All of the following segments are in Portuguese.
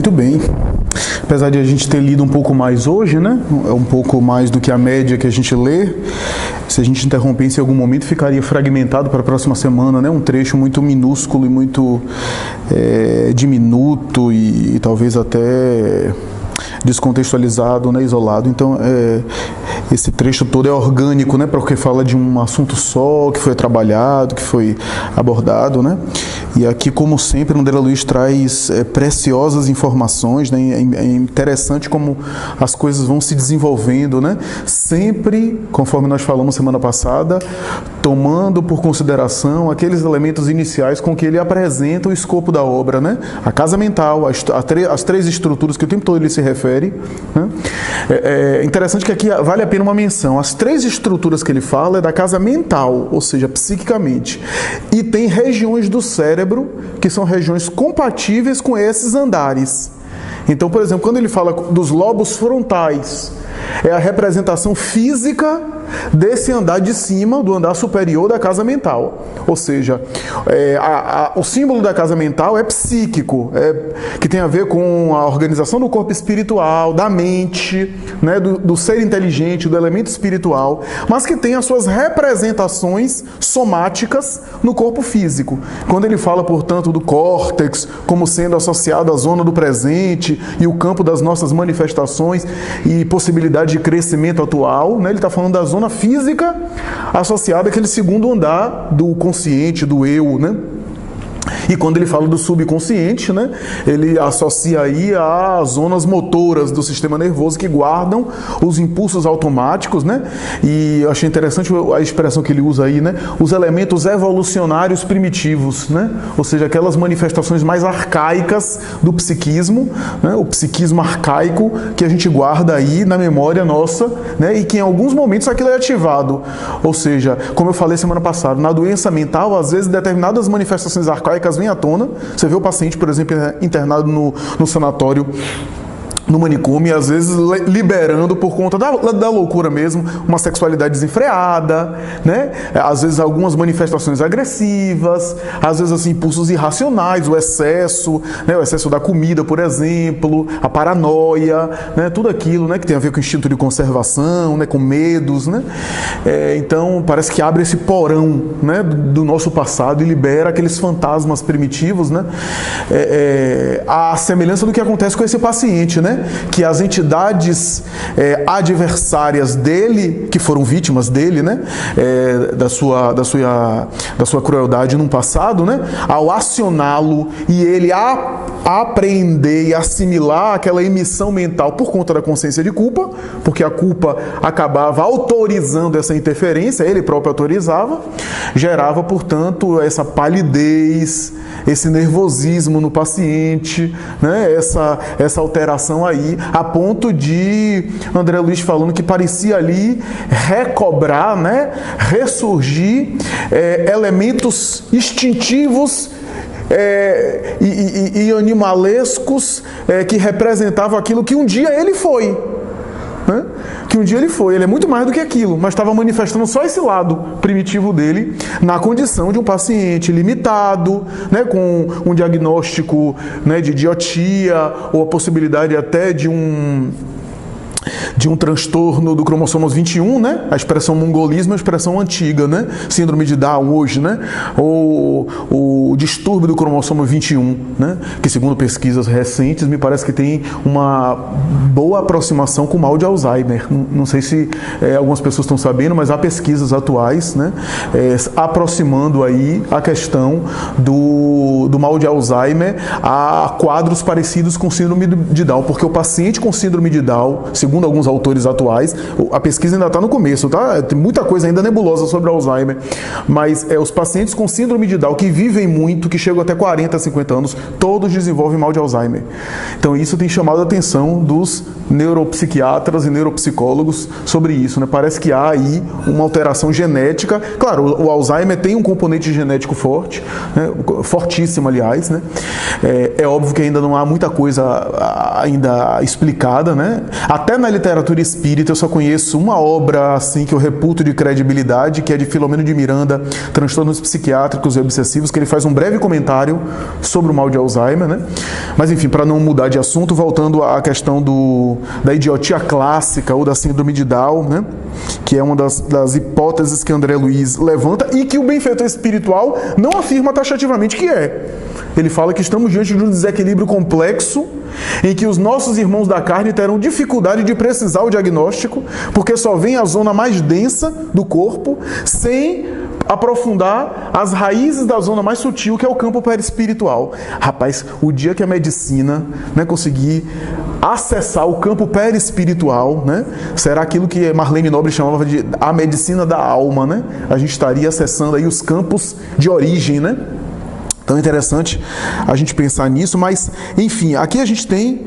Muito bem. Apesar de a gente ter lido um pouco mais hoje, né? Um pouco mais do que a média que a gente lê. Se a gente interrompesse em algum momento, ficaria fragmentado para a próxima semana, né? Um trecho muito minúsculo e muito diminuto e talvez até descontextualizado, né? Isolado. Então, esse trecho todo é orgânico, né? Porque fala de um assunto só, que foi trabalhado, que foi abordado, né? E aqui, como sempre, André Luiz traz preciosas informações, né? É interessante como as coisas vão se desenvolvendo, né? Sempre, conforme nós falamos semana passada, tomando por consideração aqueles elementos iniciais com que ele apresenta o escopo da obra, né? A casa mental, as três estruturas que o tempo todo ele se refere, né? É interessante que aqui vale a pena uma menção. As três estruturas que ele fala é da casa mental, ou seja, psiquicamente. E tem regiões do cérebro que são regiões compatíveis com esses andares. Então, por exemplo, quando ele fala dos lobos frontais, é a representação física desse andar de cima, do andar superior da casa mental. Ou seja, o símbolo da casa mental é psíquico, que tem a ver com a organização do corpo espiritual, da mente, né, do ser inteligente, do elemento espiritual, mas que tem as suas representações somáticas no corpo físico. Quando ele fala, portanto, do córtex como sendo associado à zona do presente e o campo das nossas manifestações e possibilidade de crescimento atual, né, ele está falando da zona física associada àquele segundo andar do consciente, do eu, né? E quando ele fala do subconsciente, né, ele associa aí às zonas motoras do sistema nervoso que guardam os impulsos automáticos, né? E eu achei interessante a expressão que ele usa aí, né? Os elementos evolucionários primitivos, né? Ou seja, aquelas manifestações mais arcaicas do psiquismo, né? O psiquismo arcaico que a gente guarda aí na memória nossa, né? E que em alguns momentos aquilo é ativado. Ou seja, como eu falei semana passada, na doença mental, às vezes determinadas manifestações arcaicas vem à tona. Você vê o paciente, por exemplo, internado no sanatório, no manicômio, e às vezes liberando por conta da loucura mesmo, uma sexualidade desenfreada, né? Às vezes algumas manifestações agressivas, às vezes assim, impulsos irracionais, o excesso, né? O excesso da comida, por exemplo, a paranoia, né? Tudo aquilo, né? Que tem a ver com o instinto de conservação, né? Com medos, né? Então parece que abre esse porão, né? Do nosso passado e libera aqueles fantasmas primitivos, né? A semelhança do que acontece com esse paciente, né? Que as entidades adversárias dele, que foram vítimas dele, né? Da sua crueldade no passado, né? Ao acioná-lo e ele apreender e assimilar aquela emissão mental por conta da consciência de culpa, porque a culpa acabava autorizando essa interferência, ele próprio autorizava, gerava, portanto, essa palidez, esse nervosismo no paciente, né? Essa alteração aí, a ponto de André Luiz falando que parecia ali recobrar, né? Ressurgir elementos instintivos e animalescos que representavam aquilo que um dia ele foi. Né? Que um dia ele é muito mais do que aquilo, mas estava manifestando só esse lado primitivo dele na condição de um paciente limitado, né, com um diagnóstico, né, de idiotia ou a possibilidade até de um transtorno do cromossomo 21, né? A expressão mongolismo é uma expressão antiga, né? Síndrome de Down hoje, né? Ou o distúrbio do cromossomo 21, né? Que segundo pesquisas recentes, me parece que tem uma boa aproximação com o mal de Alzheimer. Não sei se algumas pessoas estão sabendo, mas há pesquisas atuais, né? Aproximando aí a questão do mal de Alzheimer a quadros parecidos com síndrome de Down, porque o paciente com síndrome de Down, segundo alguns autores atuais, a pesquisa ainda está no começo, tá? Tem muita coisa ainda nebulosa sobre Alzheimer, mas os pacientes com síndrome de Down que vivem muito, que chegam até 40, 50 anos, todos desenvolvem mal de Alzheimer. Então isso tem chamado a atenção dos neuropsiquiatras e neuropsicólogos sobre isso, né? Parece que há aí uma alteração genética. Claro, o Alzheimer tem um componente genético forte, né? Fortíssimo, aliás, né? É óbvio que ainda não há muita coisa ainda explicada, né? Até na literatura espírita eu só conheço uma obra assim que eu reputo de credibilidade, que é de Filomeno de Miranda, Transtornos Psiquiátricos e Obsessivos, que ele faz um breve comentário sobre o mal de Alzheimer, né? Mas enfim, para não mudar de assunto, voltando à questão da idiotia clássica ou da síndrome de Down, né? Que é uma das hipóteses que André Luiz levanta e que o benfeitor espiritual não afirma taxativamente que é. Ele fala que estamos diante de um desequilíbrio complexo em que os nossos irmãos da carne terão dificuldade de precisar o diagnóstico, porque só vem a zona mais densa do corpo, sem aprofundar as raízes da zona mais sutil, que é o campo perispiritual. Rapaz, o dia que a medicina, né, conseguir acessar o campo perispiritual, né, será aquilo que Marlene Nobre chamava de a medicina da alma, né? A gente estaria acessando aí os campos de origem, né? Então é interessante a gente pensar nisso, mas, enfim, aqui a gente tem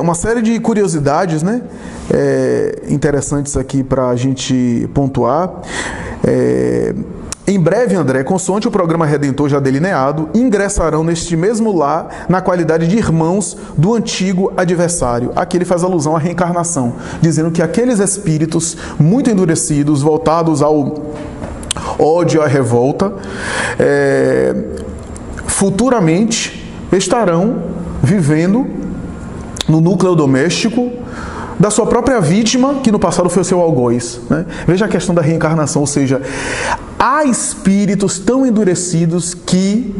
uma série de curiosidades, né, interessantes aqui para a gente pontuar. Em breve, André, consoante o programa Redentor já delineado, ingressarão neste mesmo lar na qualidade de irmãos do antigo adversário. Aqui ele faz alusão à reencarnação, dizendo que aqueles espíritos muito endurecidos, voltados ao ódio, à revolta, futuramente estarão vivendo no núcleo doméstico da sua própria vítima, que no passado foi o seu algoz, né? Veja a questão da reencarnação, ou seja, há espíritos tão endurecidos que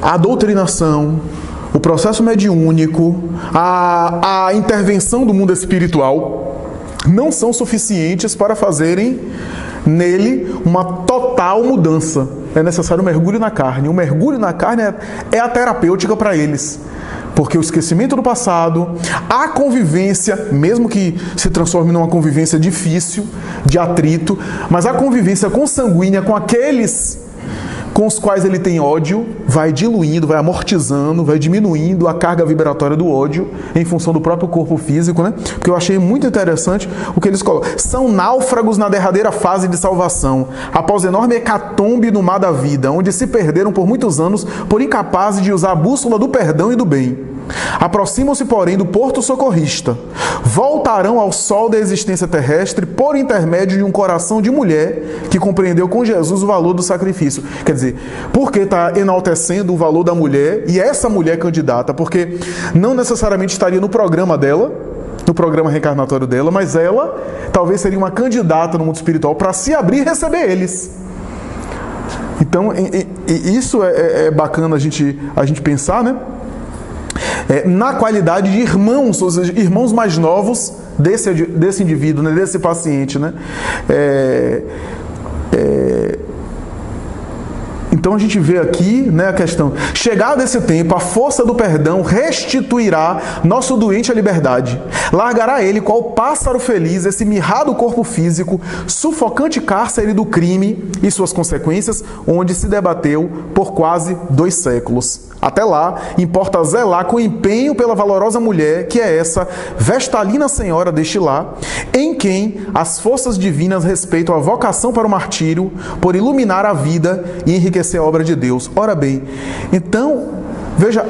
a doutrinação, o processo mediúnico, a intervenção do mundo espiritual não são suficientes para fazerem nele uma total mudança. É necessário um mergulho na carne. O mergulho na carne é a terapêutica para eles. Porque o esquecimento do passado, a convivência, mesmo que se transforme numa convivência difícil, de atrito, mas a convivência consanguínea com aqueles com os quais ele tem ódio, vai diluindo, vai amortizando, vai diminuindo a carga vibratória do ódio em função do próprio corpo físico, né? Porque eu achei muito interessante o que eles colocam. São náufragos na derradeira fase de salvação, após enorme hecatombe no mar da vida, onde se perderam por muitos anos por incapazes de usar a bússola do perdão e do bem. Aproximam-se, porém, do porto socorrista. Voltarão ao sol da existência terrestre por intermédio de um coração de mulher que compreendeu com Jesus o valor do sacrifício. Quer dizer, por que está enaltecendo o valor da mulher e essa mulher candidata? Porque não necessariamente estaria no programa dela, no programa reencarnatório dela, mas ela talvez seria uma candidata no mundo espiritual para se abrir e receber eles. Então, isso é bacana a gente pensar, né? Na qualidade de irmãos, ou seja, irmãos mais novos desse indivíduo, né, desse paciente, né? Então a gente vê aqui, né, a questão: chegado esse tempo, a força do perdão restituirá nosso doente à liberdade. Largará ele, qual pássaro feliz, esse mirrado corpo físico, sufocante cárcere do crime e suas consequências, onde se debateu por quase 2 séculos. Até lá, importa zelar com empenho pela valorosa mulher, que é essa vestalina senhora deste lar, em quem as forças divinas respeitam a vocação para o martírio, por iluminar a vida e enriquecer a obra de Deus. Ora bem, então, veja,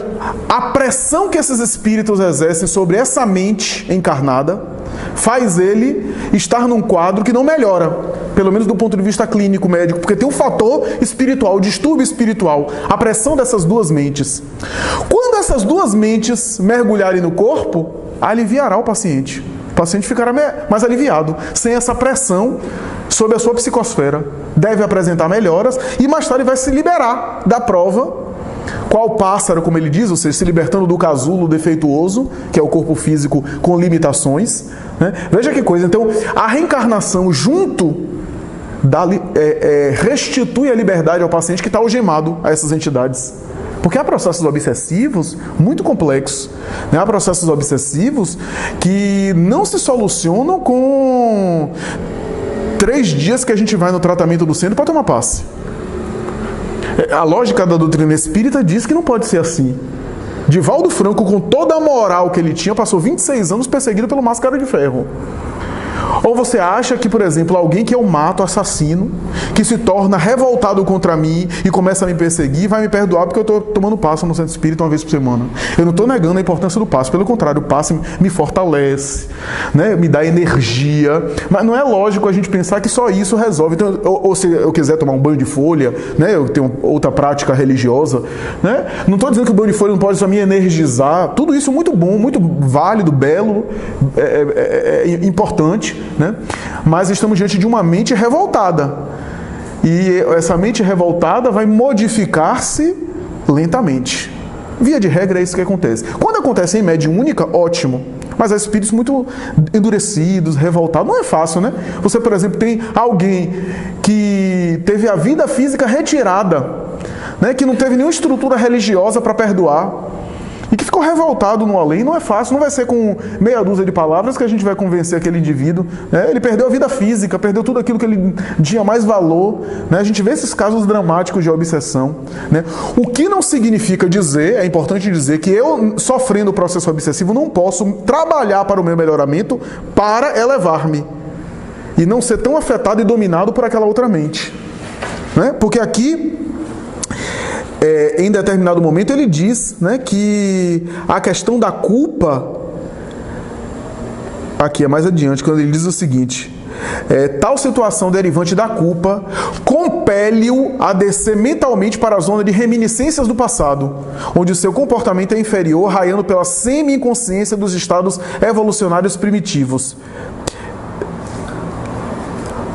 a pressão que esses espíritos exercem sobre essa mente encarnada faz ele estar num quadro que não melhora, pelo menos do ponto de vista clínico, médico, porque tem um fator espiritual, o distúrbio espiritual, a pressão dessas duas mentes. Quando essas duas mentes mergulharem no corpo, aliviará o paciente. O paciente ficará mais aliviado, sem essa pressão sobre a sua psicosfera. Deve apresentar melhoras e mais tarde vai se liberar da prova. Qual pássaro, como ele diz, ou seja, se libertando do casulo defeituoso, que é o corpo físico com limitações, né? Veja que coisa. Então, a reencarnação junto restitui a liberdade ao paciente que está algemado a essas entidades. Porque há processos obsessivos muito complexos, né? Há processos obsessivos que não se solucionam com 3 dias que a gente vai no tratamento do centro para tomar passe. A lógica da doutrina espírita diz que não pode ser assim. Divaldo Franco, com toda a moral que ele tinha, passou 26 anos perseguido pelo Máscara de Ferro. Ou você acha que, por exemplo, alguém que eu mato, assassino, que se torna revoltado contra mim e começa a me perseguir, vai me perdoar porque eu estou tomando passe no centro espírita uma vez por semana. Eu não estou negando a importância do passe, pelo contrário, o passe me fortalece, né? Me dá energia. Mas não é lógico a gente pensar que só isso resolve. Então, ou se eu quiser tomar um banho de folha, né? Eu tenho outra prática religiosa, né? Não estou dizendo que o banho de folha não pode só me energizar. Tudo isso muito bom, muito válido, belo, importante, né? Mas estamos diante de uma mente revoltada. E essa mente revoltada vai modificar-se lentamente. Via de regra é isso que acontece. Quando acontece em mediúnica, ótimo. Mas há espíritos muito endurecidos, revoltados. Não é fácil, né? Você, por exemplo, tem alguém que teve a vida física retirada, né? Que não teve nenhuma estrutura religiosa para perdoar. E que ficou revoltado no além. Não é fácil, não vai ser com meia dúzia de palavras que a gente vai convencer aquele indivíduo, né? Ele perdeu a vida física, perdeu tudo aquilo que ele tinha mais valor, né? A gente vê esses casos dramáticos de obsessão, né? O que não significa dizer, é importante dizer, que eu, sofrendo o processo obsessivo, não posso trabalhar para o meu melhoramento para elevar-me e não ser tão afetado e dominado por aquela outra mente, né? Porque aqui, em determinado momento, ele diz, né, que a questão da culpa, aqui é mais adiante, quando ele diz o seguinte: tal situação derivante da culpa compele-o a descer mentalmente para a zona de reminiscências do passado, onde o seu comportamento é inferior, raiando pela semi-inconsciência dos estados evolucionários primitivos.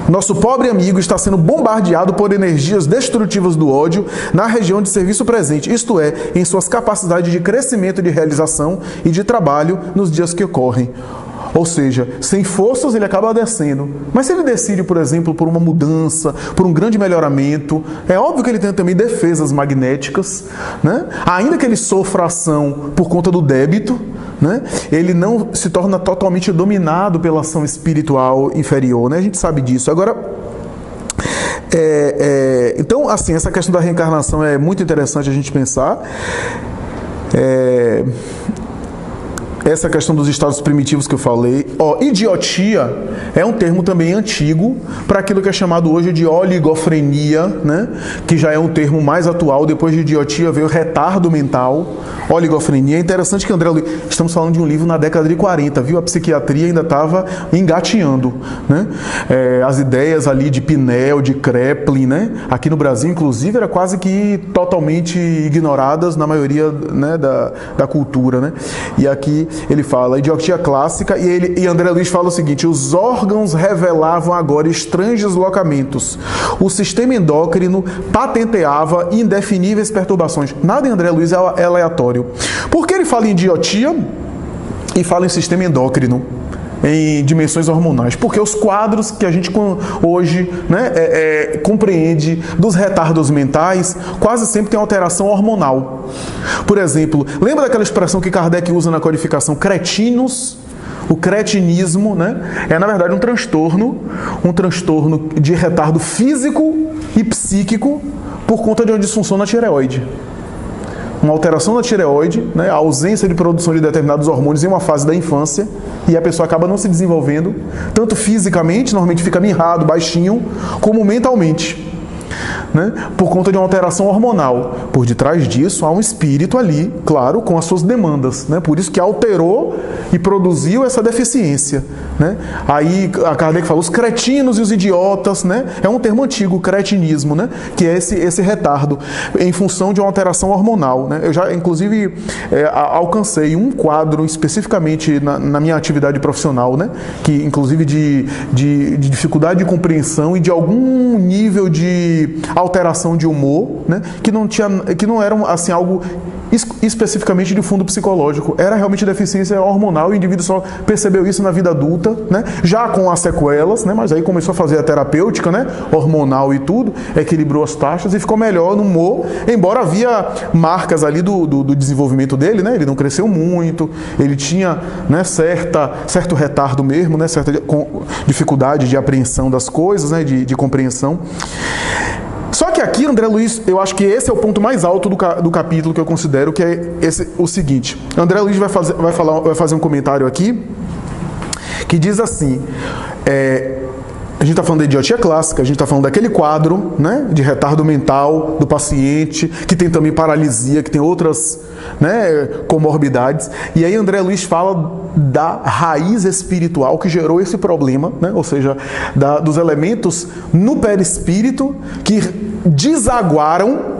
Nosso pobre amigo está sendo bombardeado por energias destrutivas do ódio na região de serviço presente, isto é, em suas capacidades de crescimento, de realização e de trabalho nos dias que ocorrem. Ou seja, sem forças ele acaba descendo. Mas se ele decide, por exemplo, por uma mudança, por um grande melhoramento, é óbvio que ele tem também defesas magnéticas, né? Ainda que ele sofra ação por conta do débito, né? Ele não se torna totalmente dominado pela ação espiritual inferior, né? A gente sabe disso. Agora, então, assim, essa questão da reencarnação é muito interessante a gente pensar. Essa questão dos estados primitivos que eu falei. Idiotia é um termo também antigo para aquilo que é chamado hoje de oligofrenia, né? Que já é um termo mais atual. Depois de idiotia veio retardo mental, oligofrenia. É interessante que André Luiz, estamos falando de um livro na década de 40, viu? A psiquiatria ainda estava engateando, né? As ideias ali de Pinel, de Kraepelin, né? Aqui no Brasil, inclusive, era quase que totalmente ignoradas na maioria, né, da cultura, né? E aqui ele fala idiotia clássica, e André Luiz fala o seguinte: os órgãos revelavam agora estranhos deslocamentos. O sistema endócrino patenteava indefiníveis perturbações. Nada em André Luiz é aleatório. Por que ele fala em idiotia e fala em sistema endócrino, em dimensões hormonais? Porque os quadros que a gente hoje, né, compreende dos retardos mentais quase sempre tem alteração hormonal. Por exemplo, lembra daquela expressão que Kardec usa na codificação, cretinos? O cretinismo, né, é na verdade um transtorno de retardo físico e psíquico por conta de uma disfunção na tireoide. Uma alteração na tireoide, né, a ausência de produção de determinados hormônios em uma fase da infância, e a pessoa acaba não se desenvolvendo, tanto fisicamente, normalmente fica mirrado, baixinho, como mentalmente, né, por conta de uma alteração hormonal. Por detrás disso há um espírito ali, claro, com as suas demandas, né, por isso que alterou e produziu essa deficiência, né. Aí a Kardec fala os cretinos e os idiotas, né, é um termo antigo, cretinismo, né, que é esse retardo em função de uma alteração hormonal, né. Eu já, inclusive, alcancei um quadro especificamente na minha atividade profissional, né, que inclusive de dificuldade de compreensão e de algum nível de alteração de humor, né, que não era assim algo especificamente de fundo psicológico, era realmente deficiência hormonal, e o indivíduo só percebeu isso na vida adulta, né, já com as sequelas, né, mas aí começou a fazer a terapêutica, né, hormonal e tudo, equilibrou as taxas e ficou melhor no humor, embora havia marcas ali do desenvolvimento dele, né, ele não cresceu muito, ele tinha, né, certo retardo mesmo, né, certa dificuldade de apreensão das coisas, né, de compreensão. Só que aqui, André Luiz, eu acho que esse é o ponto mais alto do capítulo, que eu considero que é o seguinte. André Luiz vai fazer um comentário aqui que diz assim, a gente está falando da idiotia clássica, a gente está falando daquele quadro, né, de retardo mental do paciente, que tem também paralisia, que tem outras, né, comorbidades. E aí André Luiz fala da raiz espiritual que gerou esse problema, né, ou seja, dos elementos no perispírito que desaguaram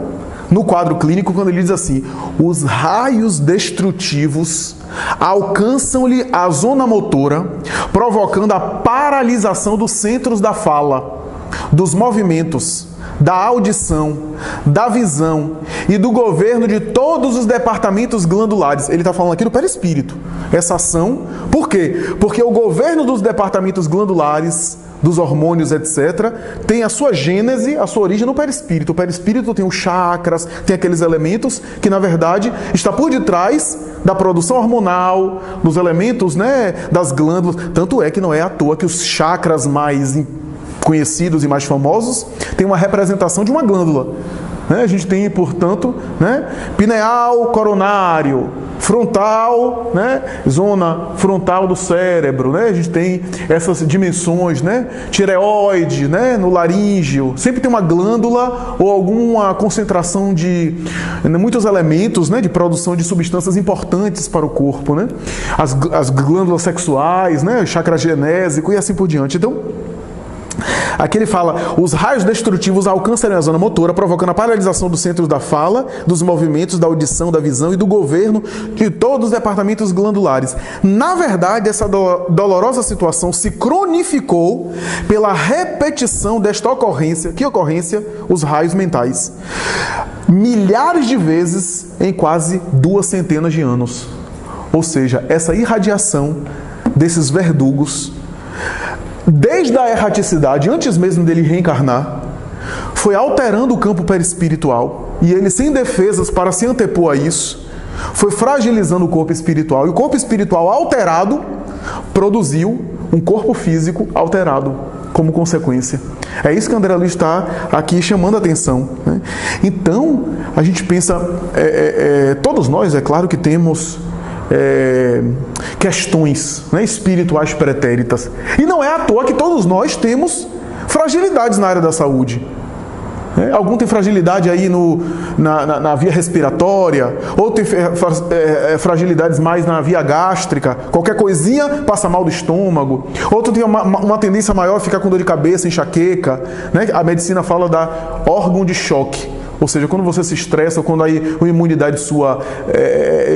no quadro clínico, quando ele diz assim: os raios destrutivos alcançam-lhe a zona motora, provocando a paralisação dos centros da fala, dos movimentos, da audição, da visão e do governo de todos os departamentos glandulares. Ele está falando aqui do perispírito. Essa ação, por quê? Porque o governo dos departamentos glandulares, dos hormônios, etc., tem a sua gênese, a sua origem no perispírito. O perispírito tem os chakras, tem aqueles elementos que, na verdade, está por detrás da produção hormonal, dos elementos, né, das glândulas. Tanto é que não é à toa que os chakras mais conhecidos e mais famosos têm uma representação de uma glândula. A gente tem, portanto, né, pineal, coronário, frontal, né, zona frontal do cérebro, né, a gente tem essas dimensões, né, tireoide, né, no laríngeo, sempre tem uma glândula ou alguma concentração de muitos elementos, né, de produção de substâncias importantes para o corpo, né, as glândulas sexuais, né, chakra genésico e assim por diante. Então, aqui ele fala: os raios destrutivos alcançam a zona motora, provocando a paralisação dos centros da fala, dos movimentos, da audição, da visão e do governo de todos os departamentos glandulares. Na verdade, essa dolorosa situação se cronificou pela repetição desta ocorrência. Que ocorrência? Os raios mentais. Milhares de vezes em quase 200 de anos. Ou seja, essa irradiação desses verdugos, desde a erraticidade, antes mesmo dele reencarnar, foi alterando o campo perispiritual, e ele, sem defesas para se antepor a isso, foi fragilizando o corpo espiritual, e o corpo espiritual alterado produziu um corpo físico alterado como consequência. É isso que André Luiz está aqui chamando a atenção, né? Então, a gente pensa, todos nós, é claro que temos questões, né, espirituais pretéritas. E não é à toa que todos nós temos fragilidades na área da saúde. Algum tem fragilidade aí na via respiratória, outro tem fragilidades mais na via gástrica, qualquer coisinha passa mal do estômago, outro tem uma tendência maior a ficar com dor de cabeça, enxaqueca, né? A medicina fala da órgão de choque. Ou seja, quando você se estressa, quando a imunidade sua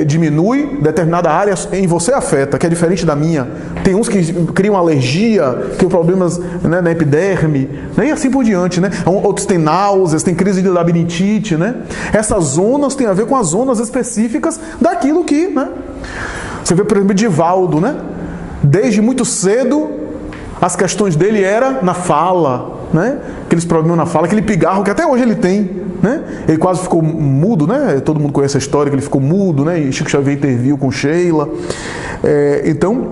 diminui, determinada área em você afeta, que é diferente da minha. Tem uns que criam alergia, criam problemas, né, na epiderme, né, e assim por diante, né? Outros têm náuseas, têm crise de labirintite, né? Essas zonas têm a ver com as zonas específicas daquilo que, né? Você vê, por exemplo, Divaldo, né? Desde muito cedo, as questões dele eram na fala, né? Aqueles problemas na fala, aquele pigarro que até hoje ele tem, né? Ele quase ficou mudo, né? Todo mundo conhece a história que ele ficou mudo, né? E Chico Xavier interviu com Sheila. Então,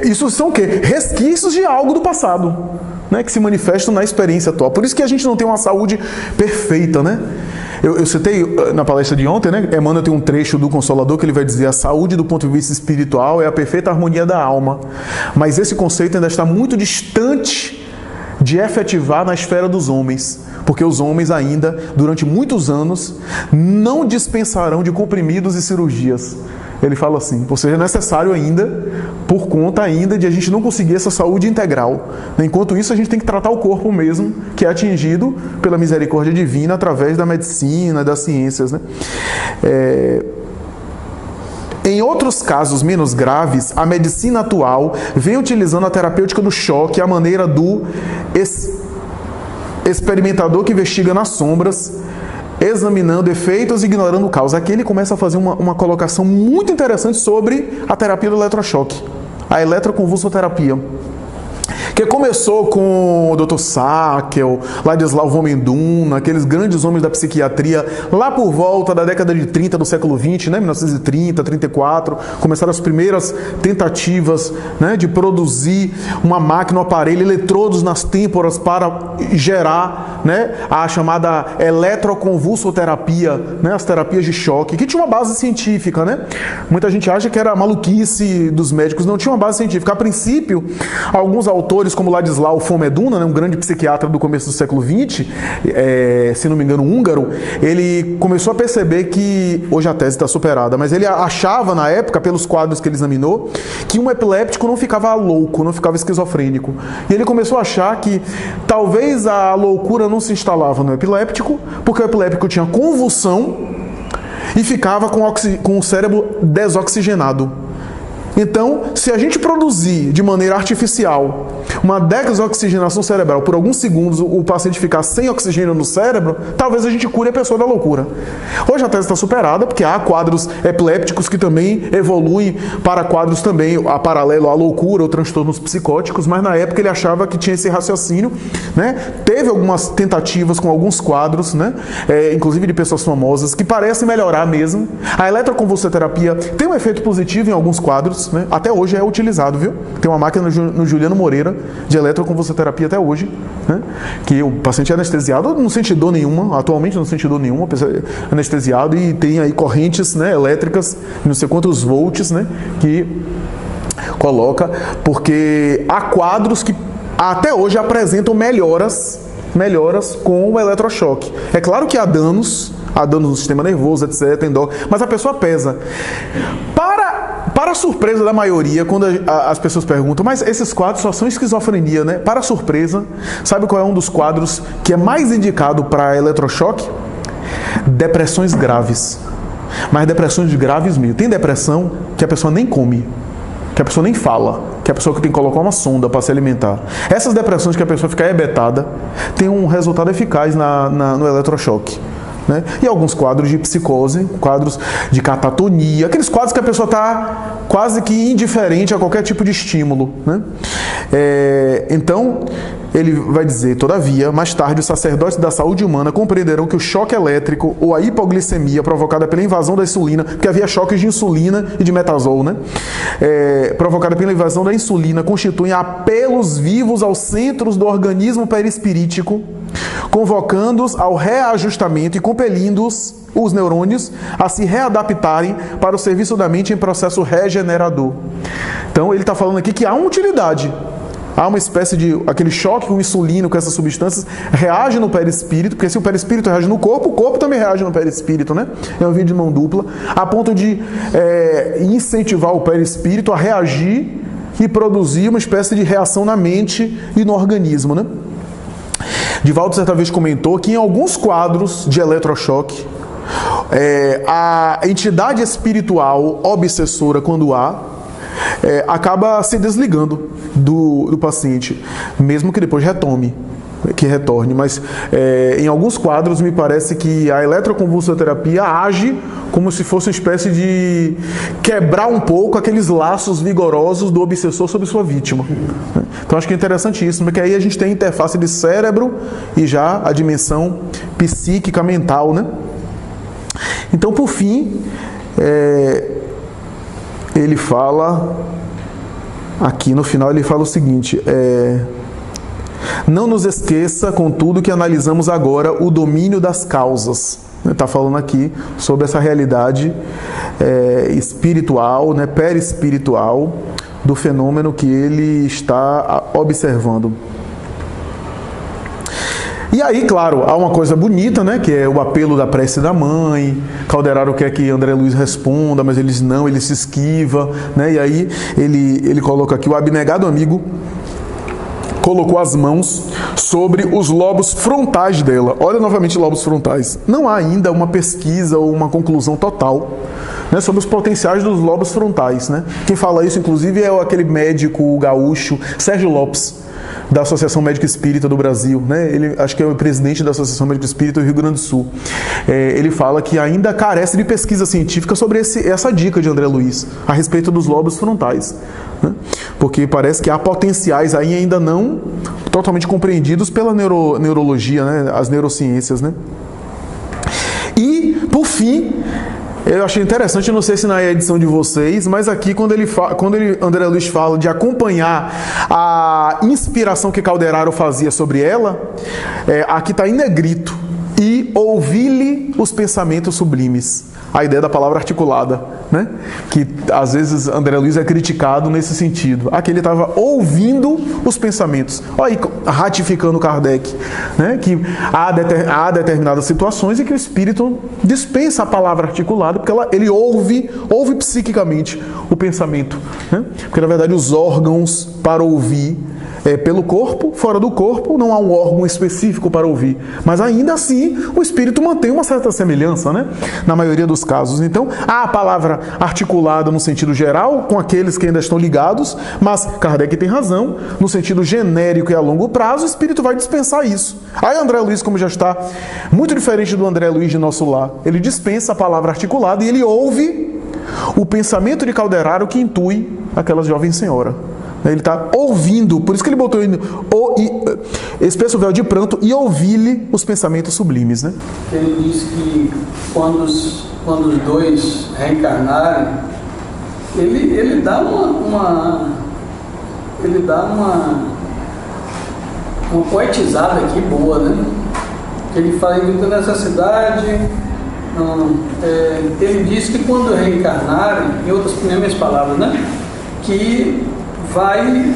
isso são o quê? Resquícios de algo do passado, né? Que se manifestam na experiência atual. Por isso que a gente não tem uma saúde perfeita, né? Eu citei na palestra de ontem, né? Emmanuel tem um trecho do Consolador que ele vai dizer: a saúde do ponto de vista espiritual é a perfeita harmonia da alma. Mas esse conceito ainda está muito distante de efetivar na esfera dos homens, porque os homens ainda, durante muitos anos, não dispensarão de comprimidos e cirurgias. Ele fala assim, ou seja, é necessário ainda, por conta ainda de a gente não conseguir essa saúde integral. Enquanto isso, a gente tem que tratar o corpo mesmo, que é atingido pela misericórdia divina através da medicina, das ciências, né? Em outros casos menos graves, a medicina atual vem utilizando a terapêutica do choque à maneira do experimentador que investiga nas sombras, examinando efeitos e ignorando causa. Aqui ele começa a fazer uma colocação muito interessante sobre a terapia do eletrochoque, a eletroconvulsoterapia, que começou com o Dr. Sackel, Ladislau von Menduna, aqueles grandes homens da psiquiatria, lá por volta da década de 30 do século 20, né, 1930, 34, começaram as primeiras tentativas, né, de produzir uma máquina, um aparelho, eletrodos nas têmporas para gerar, né, a chamada eletroconvulsoterapia, né, as terapias de choque, que tinha uma base científica, né? Muita gente acha que era maluquice dos médicos, não tinha uma base científica. A princípio, alguns autores, como Ladislau von Menduna, né, um grande psiquiatra do começo do século XX, se não me engano, húngaro, ele começou a perceber que, hoje a tese está superada, mas ele achava na época, pelos quadros que ele examinou, que um epiléptico não ficava louco, não ficava esquizofrênico. E ele começou a achar que talvez a loucura não se instalava no epiléptico, porque o epiléptico tinha convulsão e ficava com o cérebro desoxigenado. Então, se a gente produzir de maneira artificial uma desoxigenação cerebral por alguns segundos, o paciente ficar sem oxigênio no cérebro, talvez a gente cure a pessoa da loucura. Hoje a tese está superada, porque há quadros epilépticos que também evoluem para quadros também a paralelo à loucura ou transtornos psicóticos, mas na época ele achava que tinha esse raciocínio, né? Teve algumas tentativas com alguns quadros, né? Inclusive de pessoas famosas, que parecem melhorar mesmo. A eletroconvulsoterapia tem um efeito positivo em alguns quadros, né? Até hoje é utilizado, viu? Tem uma máquina no Juliano Moreira de eletroconvulsoterapia até hoje, né? Que o paciente é anestesiado, não sente dor nenhuma, atualmente não sente dor nenhuma, é anestesiado e tem aí correntes, né, elétricas, não sei quantos volts, né, que coloca, porque há quadros que até hoje apresentam melhoras com o eletrochoque. É claro que há danos no sistema nervoso, etc., tem dor, mas a pessoa pesa. Para a surpresa da maioria, quando as pessoas perguntam, mas esses quadros só são esquizofrenia, né? Para a surpresa, sabe qual é um dos quadros que é mais indicado para eletrochoque? Depressões graves. Mas depressões graves mesmo. Tem depressão que a pessoa nem come, que a pessoa nem fala, que a pessoa que tem que colocar uma sonda para se alimentar. Essas depressões que a pessoa fica ebetada, tem um resultado eficaz no eletrochoque. Né? E alguns quadros de psicose, quadros de catatonia, aqueles quadros que a pessoa está quase que indiferente a qualquer tipo de estímulo. Né? Então, ele vai dizer, todavia, mais tarde os sacerdotes da saúde humana compreenderão que o choque elétrico ou a hipoglicemia provocada pela invasão da insulina, porque havia choques de insulina e de metazol, né? Provocada pela invasão da insulina, constituem apelos vivos aos centros do organismo perispirítico, convocando-os ao reajustamento e compelindo-os, os neurônios, a se readaptarem para o serviço da mente em processo regenerador. Então ele está falando aqui que há uma utilidade. Há uma espécie de, aquele choque com insulina, com essas substâncias, reage no perispírito, porque se o perispírito reage no corpo, o corpo também reage no perispírito, né? É um vídeo de mão dupla, a ponto de incentivar o perispírito a reagir e produzir uma espécie de reação na mente e no organismo, né? Divaldo certa vez comentou que em alguns quadros de eletrochoque, a entidade espiritual obsessora, quando acaba se desligando do paciente, mesmo que depois retorne, mas em alguns quadros me parece que a eletroconvulsoterapia age como se fosse uma espécie de quebrar um pouco aqueles laços vigorosos do obsessor sobre sua vítima. Então acho que é interessantíssimo, porque aí a gente tem a interface de cérebro e já a dimensão psíquica, mental, né? Então, por fim, ele fala, aqui no final ele fala o seguinte, não nos esqueça, contudo, que analisamos agora o domínio das causas. Está falando aqui sobre essa realidade espiritual, né, perispiritual, do fenômeno que ele está observando. E aí, claro, há uma coisa bonita, né, que é o apelo da prece da mãe. Calderaro quer que André Luiz responda, mas ele diz não, ele se esquiva, né? E aí ele coloca aqui, o abnegado amigo colocou as mãos sobre os lobos frontais dela. Olha novamente lobos frontais. Não há ainda uma pesquisa ou uma conclusão total né, sobre os potenciais dos lobos frontais, né? Quem fala isso, inclusive, é aquele médico gaúcho Sérgio Lopes, da Associação Médica Espírita do Brasil, né? Ele, acho que é o presidente da Associação Médica Espírita do Rio Grande do Sul. Ele fala que ainda carece de pesquisa científica sobre essa dica de André Luiz a respeito dos lobos frontais, né? Porque parece que há potenciais aí ainda não totalmente compreendidos pela neurologia, né? As neurociências, né? E, por fim, eu achei interessante, não sei se na edição de vocês, mas aqui quando André Luiz fala de acompanhar a inspiração que Calderaro fazia sobre ela, aqui está em negrito, e ouvi-lhe os pensamentos sublimes. A ideia da palavra articulada, né? Que às vezes André Luiz é criticado nesse sentido. Aqui ele estava ouvindo os pensamentos. Olha aí, ratificando Kardec, né? Que há determinadas situações em que o espírito dispensa a palavra articulada, porque ele ouve psiquicamente o pensamento, né? Porque na verdade os órgãos para ouvir pelo corpo, fora do corpo, não há um órgão específico para ouvir. Mas ainda assim, o espírito mantém uma certa semelhança, né? Na maioria dos casos. Então, há a palavra articulada no sentido geral, com aqueles que ainda estão ligados, mas Kardec tem razão, no sentido genérico e a longo prazo, o espírito vai dispensar isso. Aí André Luiz, como já está muito diferente do André Luiz de nosso lar, ele dispensa a palavra articulada e ele ouve o pensamento de Calderaro que intui aquela jovem senhora. Ele está ouvindo, por isso que ele botou espesso véu de pranto e ouvi-lhe os pensamentos sublimes, né? Ele diz que quando os dois reencarnarem, ele dá uma poetizada aqui boa, né? Ele fala da necessidade. Ele diz que quando reencarnarem, em outras minhas palavras, né? Que vai...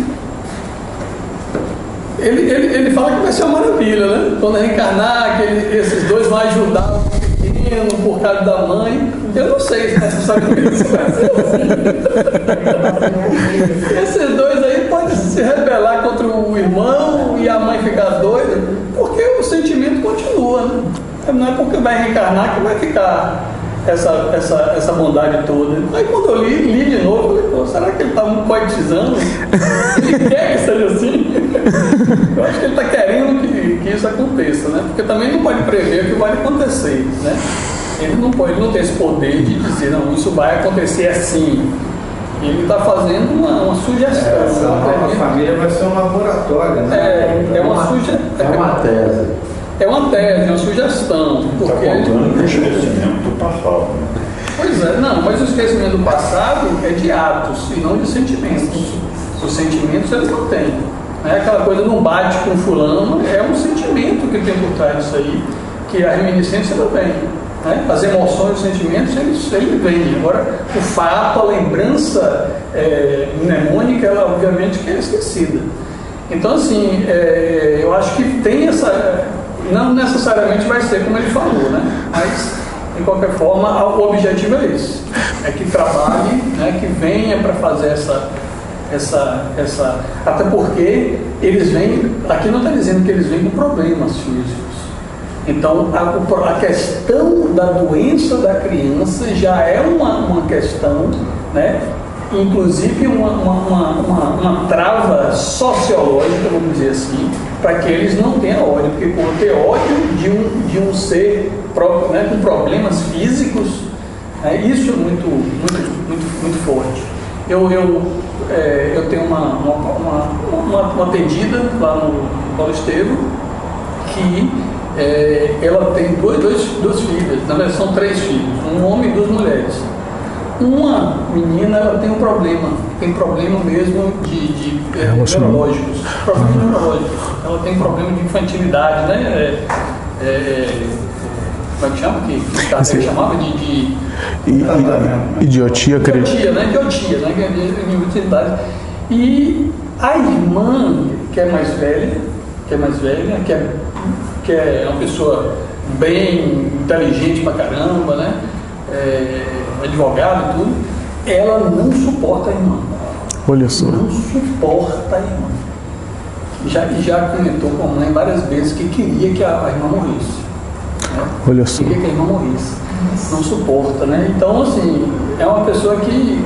Ele fala que vai ser uma maravilha, né? Quando reencarnar, que esses dois vão ajudar o pequeno por causa da mãe. Eu não sei se necessariamente isso vai ser assim. Esses dois aí podem se rebelar contra o irmão e a mãe ficar doida, porque o sentimento continua, né? Não é porque vai reencarnar que vai ficar essa bondade toda. Aí quando eu li de novo, eu falei, pô, será que ele está muito poetizando? Ele quer que seja assim? Eu acho que ele está querendo que isso aconteça, né? Porque também não pode prever o que vai acontecer, né? Ele não tem esse poder de dizer, não, isso vai acontecer assim. Ele está fazendo uma sugestão. Essa nova família vai ser um laboratório, né? É uma sugestão. É uma tese. É uma tese, uma sugestão. Porque está contando o esquecimento do passado. Pois é, não, mas o esquecimento do passado é de atos e não de sentimentos. Os sentimentos ele não tem. Aquela coisa não bate com fulano, é um sentimento que tem por trás disso aí, que a reminiscência não vem. Né? As emoções, os sentimentos, eles vêm. Agora, o fato, a lembrança mnemônica, ela obviamente que é esquecida. Então, assim, eu acho que tem essa... Não necessariamente vai ser como ele falou, né? Mas, de qualquer forma, o objetivo é esse. É que trabalhe, né? Que venha para fazer essa... Até porque eles vêm... Aqui não está dizendo que eles vêm com problemas físicos. Então, a questão da doença da criança já é uma questão, né? Inclusive uma trava sociológica, vamos dizer assim, para que eles não tenham ódio, porque por ter ódio de um ser próprio, né, com problemas físicos, isso é muito forte. Eu tenho uma atendida lá no Paulo Estevam que ela tem duas filhas, na verdade são 3 filhos, um homem e 2 mulheres. Uma menina, ela tem um problema, mesmo de neurológicos, problemas neurológicos. Ela tem problema de infantilidade, né? Como é que chama? Que Kardec chamava de idiotia, idiotia, né? Idiotia, né? De infantilidade. E a irmã, que é mais velha, que é uma pessoa bem inteligente pra caramba, né? Advogado e tudo, ela não suporta a irmã. Olha só. Não suporta a irmã. Já comentou com a mãe várias vezes que queria que a irmã morresse. Né? Olha só. Queria que a irmã morresse. não suporta, né? Então, assim, é uma pessoa que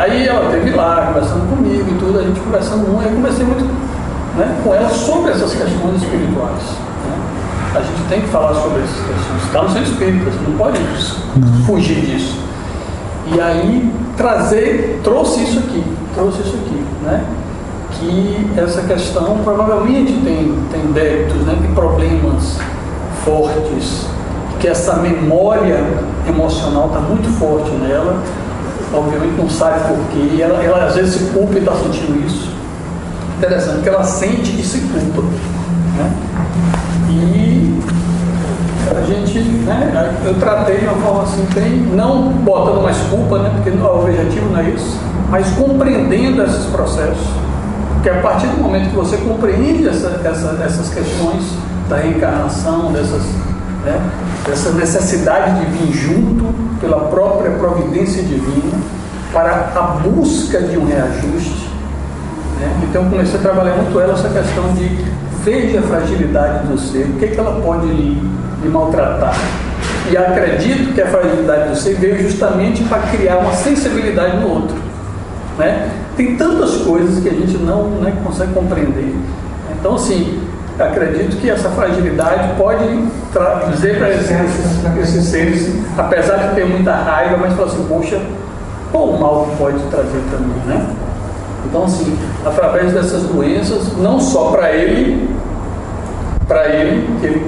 aí ela esteve lá conversando comigo e tudo, a gente conversando muito, eu conversei muito, né, com ela sobre essas questões espirituais, né? A gente tem que falar sobre essas questões, está no centro espírita, você não pode fugir disso. E aí trouxe isso aqui, né? Que essa questão provavelmente tem débitos, né? Tem problemas fortes, que essa memória emocional está muito forte nela, obviamente não sabe porquê, ela às vezes se culpa e está sentindo isso. Interessante que ela sente e se culpa, né? E a gente, né, eu tratei de uma forma assim, não botando mais culpa, né, porque o objetivo não é isso, mas compreendendo esses processos, porque a partir do momento que você compreende essas questões da reencarnação, dessa necessidade de vir junto pela própria providência divina para a busca de um reajuste, né? Então eu comecei a trabalhar muito essa questão de veja a fragilidade do ser, o que ela pode lhe maltratar. E acredito que a fragilidade do ser veio justamente para criar uma sensibilidade no outro, né? Tem tantas coisas que a gente não consegue compreender. Então, assim, acredito que essa fragilidade pode dizer para esses seres, apesar de ter muita raiva, mas falar assim, poxa, qual o mal que pode trazer também, né? Então, assim, através dessas doenças, não só para ele,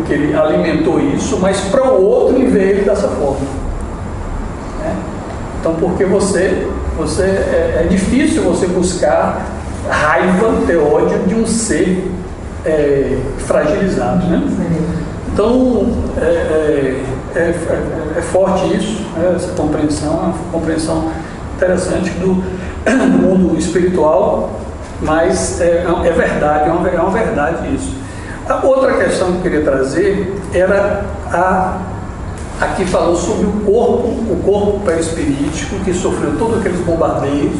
que ele alimentou isso, mas para o outro e ver ele dessa forma, né? Então, porque é difícil você buscar raiva, ter ódio de um ser fragilizado, né? Então, é forte isso, né? Essa compreensão, uma compreensão interessante do mundo espiritual, mas é verdade, é uma verdade isso. A outra questão que eu queria trazer era aqui falou sobre o corpo perispirítico que sofreu todos aqueles bombardeios,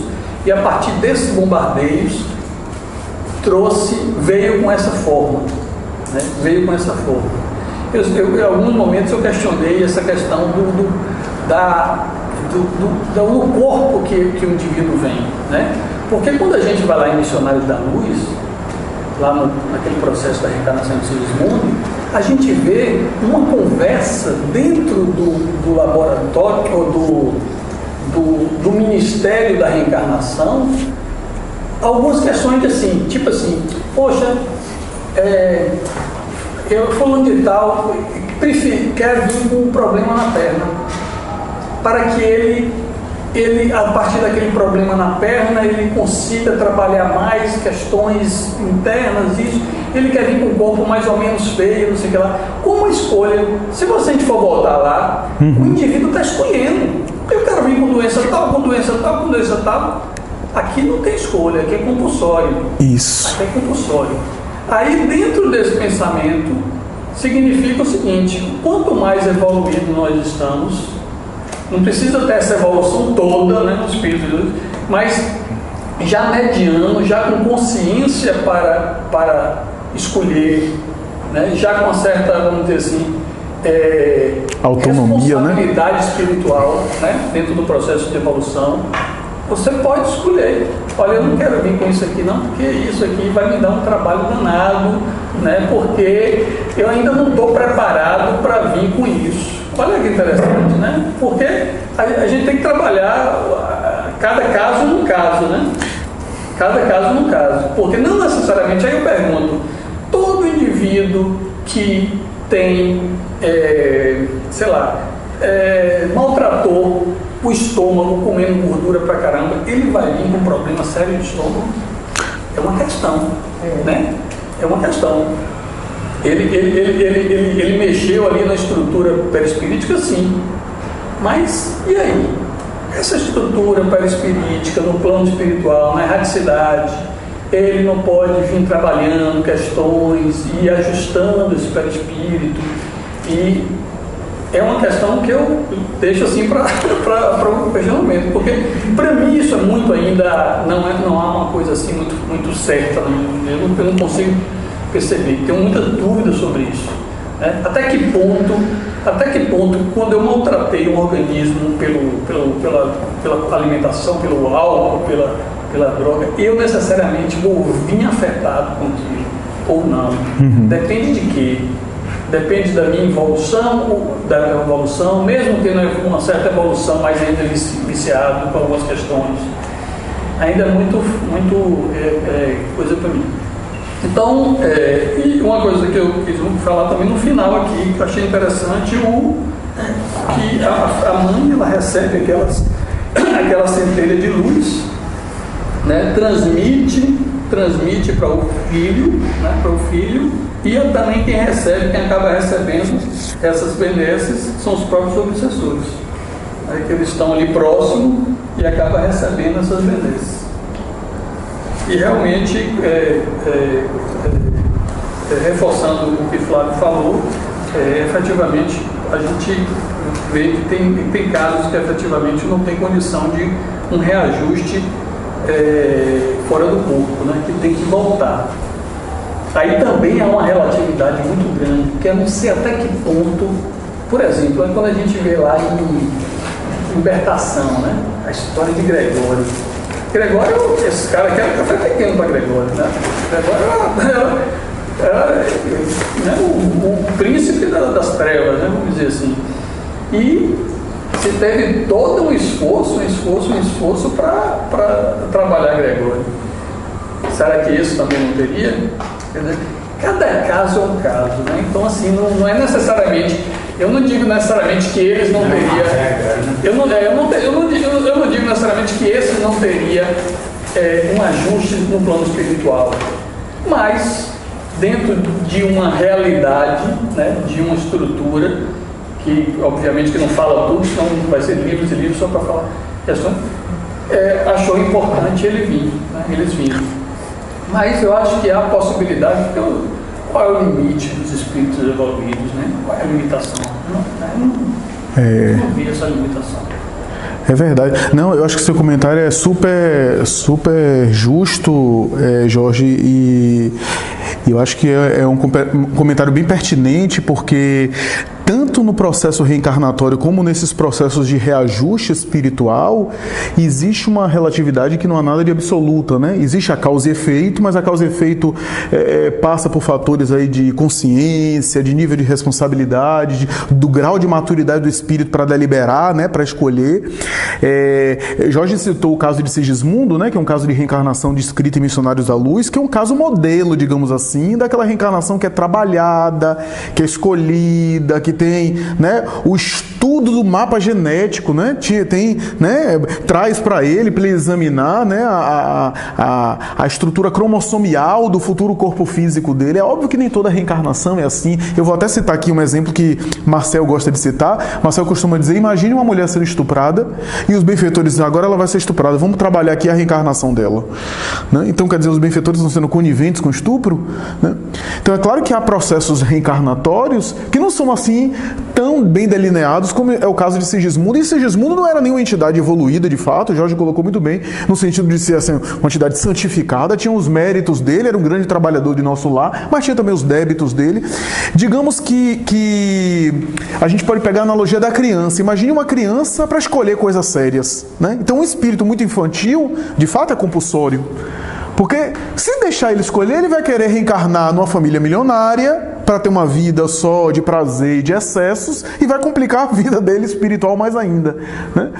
e a partir desses bombardeios veio com essa forma, né? Veio com essa forma. Em alguns momentos eu questionei essa questão do corpo que o indivíduo vem, né? Porque quando a gente vai lá em Missionários da Luz, lá naquele processo da reencarnação de Sigismundo, a gente vê uma conversa dentro do laboratório ou do Ministério da Reencarnação, algumas questões assim, tipo assim, poxa, eu fulano de tal quer vir com um problema na perna, para que ele, a partir daquele problema na perna, ele consiga trabalhar mais questões internas, isso. Ele quer vir com um corpo mais ou menos feio, não sei o que lá. Como escolha, se você for voltar lá, o indivíduo está escolhendo. Eu quero vir com doença tal, com doença tal, com doença tal. Aqui não tem escolha, aqui é compulsório. Isso. Aqui é compulsório. Aí, dentro desse pensamento, significa o seguinte: quanto mais evoluído nós estamos, não precisa ter essa evolução toda, né, no espírito, mas já mediano, já com consciência para escolher, né, já com uma certa, vamos dizer assim, autonomia, responsabilidade, né, espiritual, né, dentro do processo de evolução, você pode escolher. Olha, eu não quero vir com isso aqui não, porque isso aqui vai me dar um trabalho danado, né, porque eu ainda não estou preparado para vir com isso. Olha que interessante, né? Porque a gente tem que trabalhar cada caso num caso, né? Cada caso num caso. Porque não necessariamente, aí eu pergunto, todo indivíduo que tem, maltratou o estômago comendo gordura pra caramba, ele vai vir com um problema sério de estômago? É uma questão, né? É uma questão. Ele mexeu ali na estrutura perispirítica, sim. Mas, e aí? Essa estrutura perispirítica, no plano espiritual, na erraticidade, ele não pode vir trabalhando questões e ajustando esse perispírito. E é uma questão que eu deixo assim para o questionamento, porque para mim isso é muito ainda, não há uma coisa assim muito certa, eu não consigo perceber, tenho muita dúvida sobre isso, Né? Até que ponto, quando eu maltratei o organismo pela alimentação, pelo álcool, pela droga, eu necessariamente vou vir afetado com aquilo ou não? Depende de quê? Depende da minha evolução, mesmo tendo uma certa evolução, mas ainda viciado com algumas questões. Ainda é muito coisa para mim. Então, e uma coisa que eu quis falar também no final aqui, que eu achei interessante, que a mãe, ela recebe aquela centelha de luz, né, transmite para o filho, né, e também quem acaba recebendo essas benesses são os próprios obsessores, né, que eles estão ali próximo e acabam recebendo essas benesses. E realmente, reforçando o que Flávio falou, efetivamente a gente vê que tem casos que efetivamente não tem condição de um reajuste fora do corpo, né, que tem que voltar. Aí também há uma relatividade muito grande, porque eu não sei até que ponto, por exemplo, quando a gente vê lá em Libertação, né, a história de Gregório, esse cara aqui era café pequeno para Gregório, né? Gregório era né, o príncipe das trevas, né, vamos dizer assim. E se teve todo um esforço para trabalhar Gregório. Será que isso também não teria? Quer dizer, cada caso é um caso, né? Então, assim, não é necessariamente. Eu não digo necessariamente que eles não teriam. Eu não digo necessariamente que esse não teria um ajuste no plano espiritual. Mas, dentro de uma realidade, né, de uma estrutura, que obviamente que não fala tudo, senão vai ser livros e livros só para falar questões, achou importante eles virem. Mas eu acho que há a possibilidade, qual é o limite dos espíritos evoluídos, né? Qual é a limitação? Não vi essa limitação. É verdade. Não, eu acho que seu comentário é super justo, Jorge, e eu acho que é um comentário bem pertinente, porque tanto no processo reencarnatório como nesses processos de reajuste espiritual, existe uma relatividade que não há nada de absoluta, né? Existe a causa e efeito, mas a causa e efeito passa por fatores aí de consciência, de nível de responsabilidade, do grau de maturidade do espírito para deliberar, né? Para escolher. Jorge citou o caso de Sigismundo, né? Que é um caso de reencarnação descrita em Missionários da Luz, que é um caso modelo, digamos assim, daquela reencarnação que é trabalhada, que é escolhida, que tem, né, o estudo do mapa genético, né, traz para ele examinar, né, a estrutura cromossomial do futuro corpo físico dele. É óbvio que nem toda reencarnação é assim. Eu vou até citar aqui um exemplo que Marcel gosta de citar. Marcel costuma dizer: imagine uma mulher sendo estuprada e os benfeitores dizem: agora ela vai ser estuprada, vamos trabalhar aqui a reencarnação dela, né? Então, quer dizer, os benfeitores estão sendo coniventes com o estupro, né? Então é claro que há processos reencarnatórios que não são assim tão bem delineados como é o caso de Sigismundo. E Sigismundo não era nenhuma entidade evoluída, de fato. O Jorge colocou muito bem, no sentido de ser assim, uma entidade santificada. Tinha os méritos dele, era um grande trabalhador de nosso lar, mas tinha também os débitos dele. Digamos que a gente pode pegar a analogia da criança. Imagine uma criança para escolher coisas sérias, né? Então um espírito muito infantil, de fato, é compulsório. Porque se deixar ele escolher, ele vai querer reencarnar numa família milionária para ter uma vida só de prazer e de excessos, e vai complicar a vida dele espiritual mais ainda, né?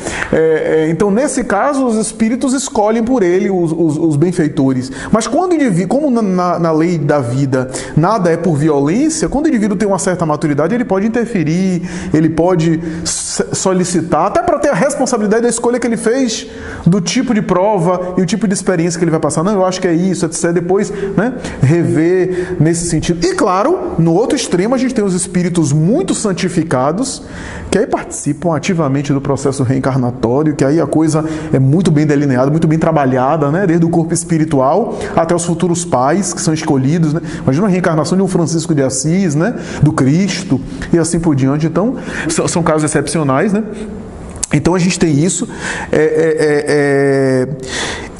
Então, nesse caso, os espíritos escolhem por ele os benfeitores. Mas quando o indivíduo, como na lei da vida, nada é por violência, quando o indivíduo tem uma certa maturidade, ele pode interferir, ele pode solicitar, até para ter a responsabilidade da escolha que ele fez, do tipo de prova e o tipo de experiência que ele vai passar. Não, eu acho que é isso, etc. Depois, né, rever nesse sentido. E claro, no outro extremo, a gente tem os espíritos muito santificados, que aí participam ativamente do processo reencarnatório, que aí a coisa é muito bem delineada, muito bem trabalhada, né? Desde o corpo espiritual até os futuros pais que são escolhidos, né? Imagina a reencarnação de um Francisco de Assis, né? Do Cristo, e assim por diante. Então, são casos excepcionais, né? Então a gente tem isso.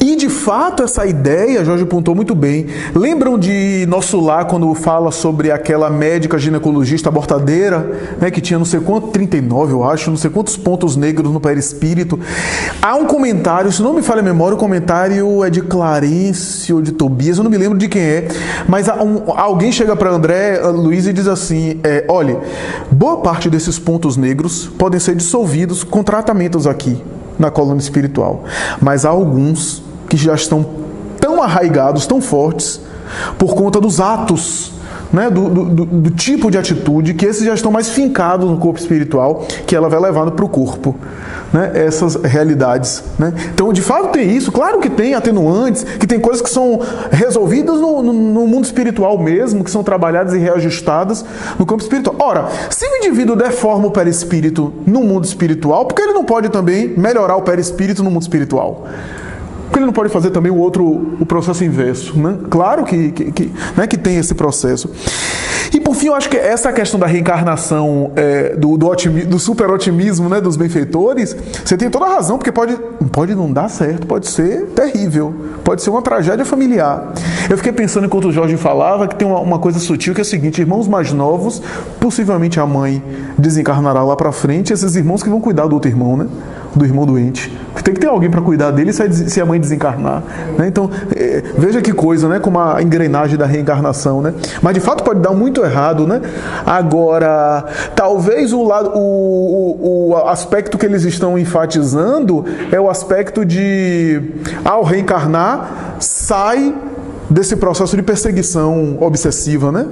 E de fato essa ideia, Jorge apontou muito bem. Lembram de Nosso Lar quando fala sobre aquela médica ginecologista abortadeira, né, que tinha não sei quanto, 39 eu acho, não sei quantos pontos negros no perispírito. Há um comentário, se não me falha a memória, o comentário é de Clarence ou de Tobias, eu não me lembro de quem é, mas alguém chega para André Luiz e diz assim, olha, boa parte desses pontos negros podem ser dissolvidos com tratamentos aqui na coluna espiritual, mas há alguns que já estão tão arraigados, tão fortes, por conta dos atos, né, do tipo de atitude, que esses já estão mais fincados no corpo espiritual, que ela vai levando para o corpo, né, essas realidades, né? Então, de fato, tem isso. Claro que tem atenuantes, que tem coisas que são resolvidas no mundo espiritual mesmo, que são trabalhadas e reajustadas no campo espiritual. Ora, se o indivíduo deforma o perispírito no mundo espiritual, por que ele não pode também melhorar o perispírito no mundo espiritual? Porque ele não pode fazer também o processo inverso, né? Claro né, que tem esse processo. E por fim, eu acho que essa questão da reencarnação, do super-otimismo, né, dos benfeitores, você tem toda a razão, porque pode não dar certo, pode ser terrível, pode ser uma tragédia familiar. Eu fiquei pensando, enquanto o Jorge falava, que tem uma coisa sutil, que é o seguinte: irmãos mais novos, possivelmente a mãe desencarnará lá para frente, esses irmãos que vão cuidar do outro irmão, né? Do irmão doente. Tem que ter alguém para cuidar dele se a mãe desencarnar, né? Então, veja que coisa, né? Como a engrenagem da reencarnação, né? Mas de fato pode dar muito errado, né? Agora, talvez o aspecto que eles estão enfatizando é o aspecto de, ao reencarnar, sai desse processo de perseguição obsessiva, né?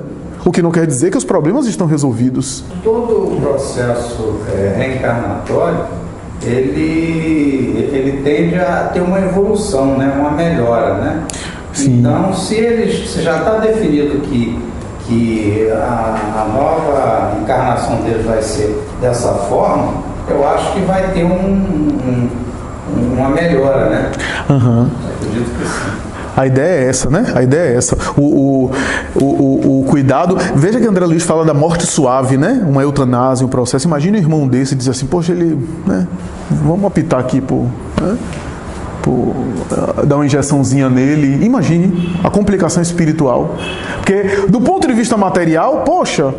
O que não quer dizer que os problemas estão resolvidos. Todo o processo reencarnatório, ele tende a ter uma evolução, né? Uma melhora, né? Sim. Então, se já está definido que a nova encarnação deles vai ser dessa forma, eu acho que vai ter uma melhora, né? Uhum. Acredito que sim. A ideia é essa, né? A ideia é essa. O cuidado. Veja que André Luiz fala da morte suave, né? Uma eutanásia, um processo. Imagina um irmão desse e diz assim: poxa, ele, né? Vamos optar aqui por dar uma injeçãozinha nele. Imagine a complicação espiritual. Porque, do ponto de vista material, poxa,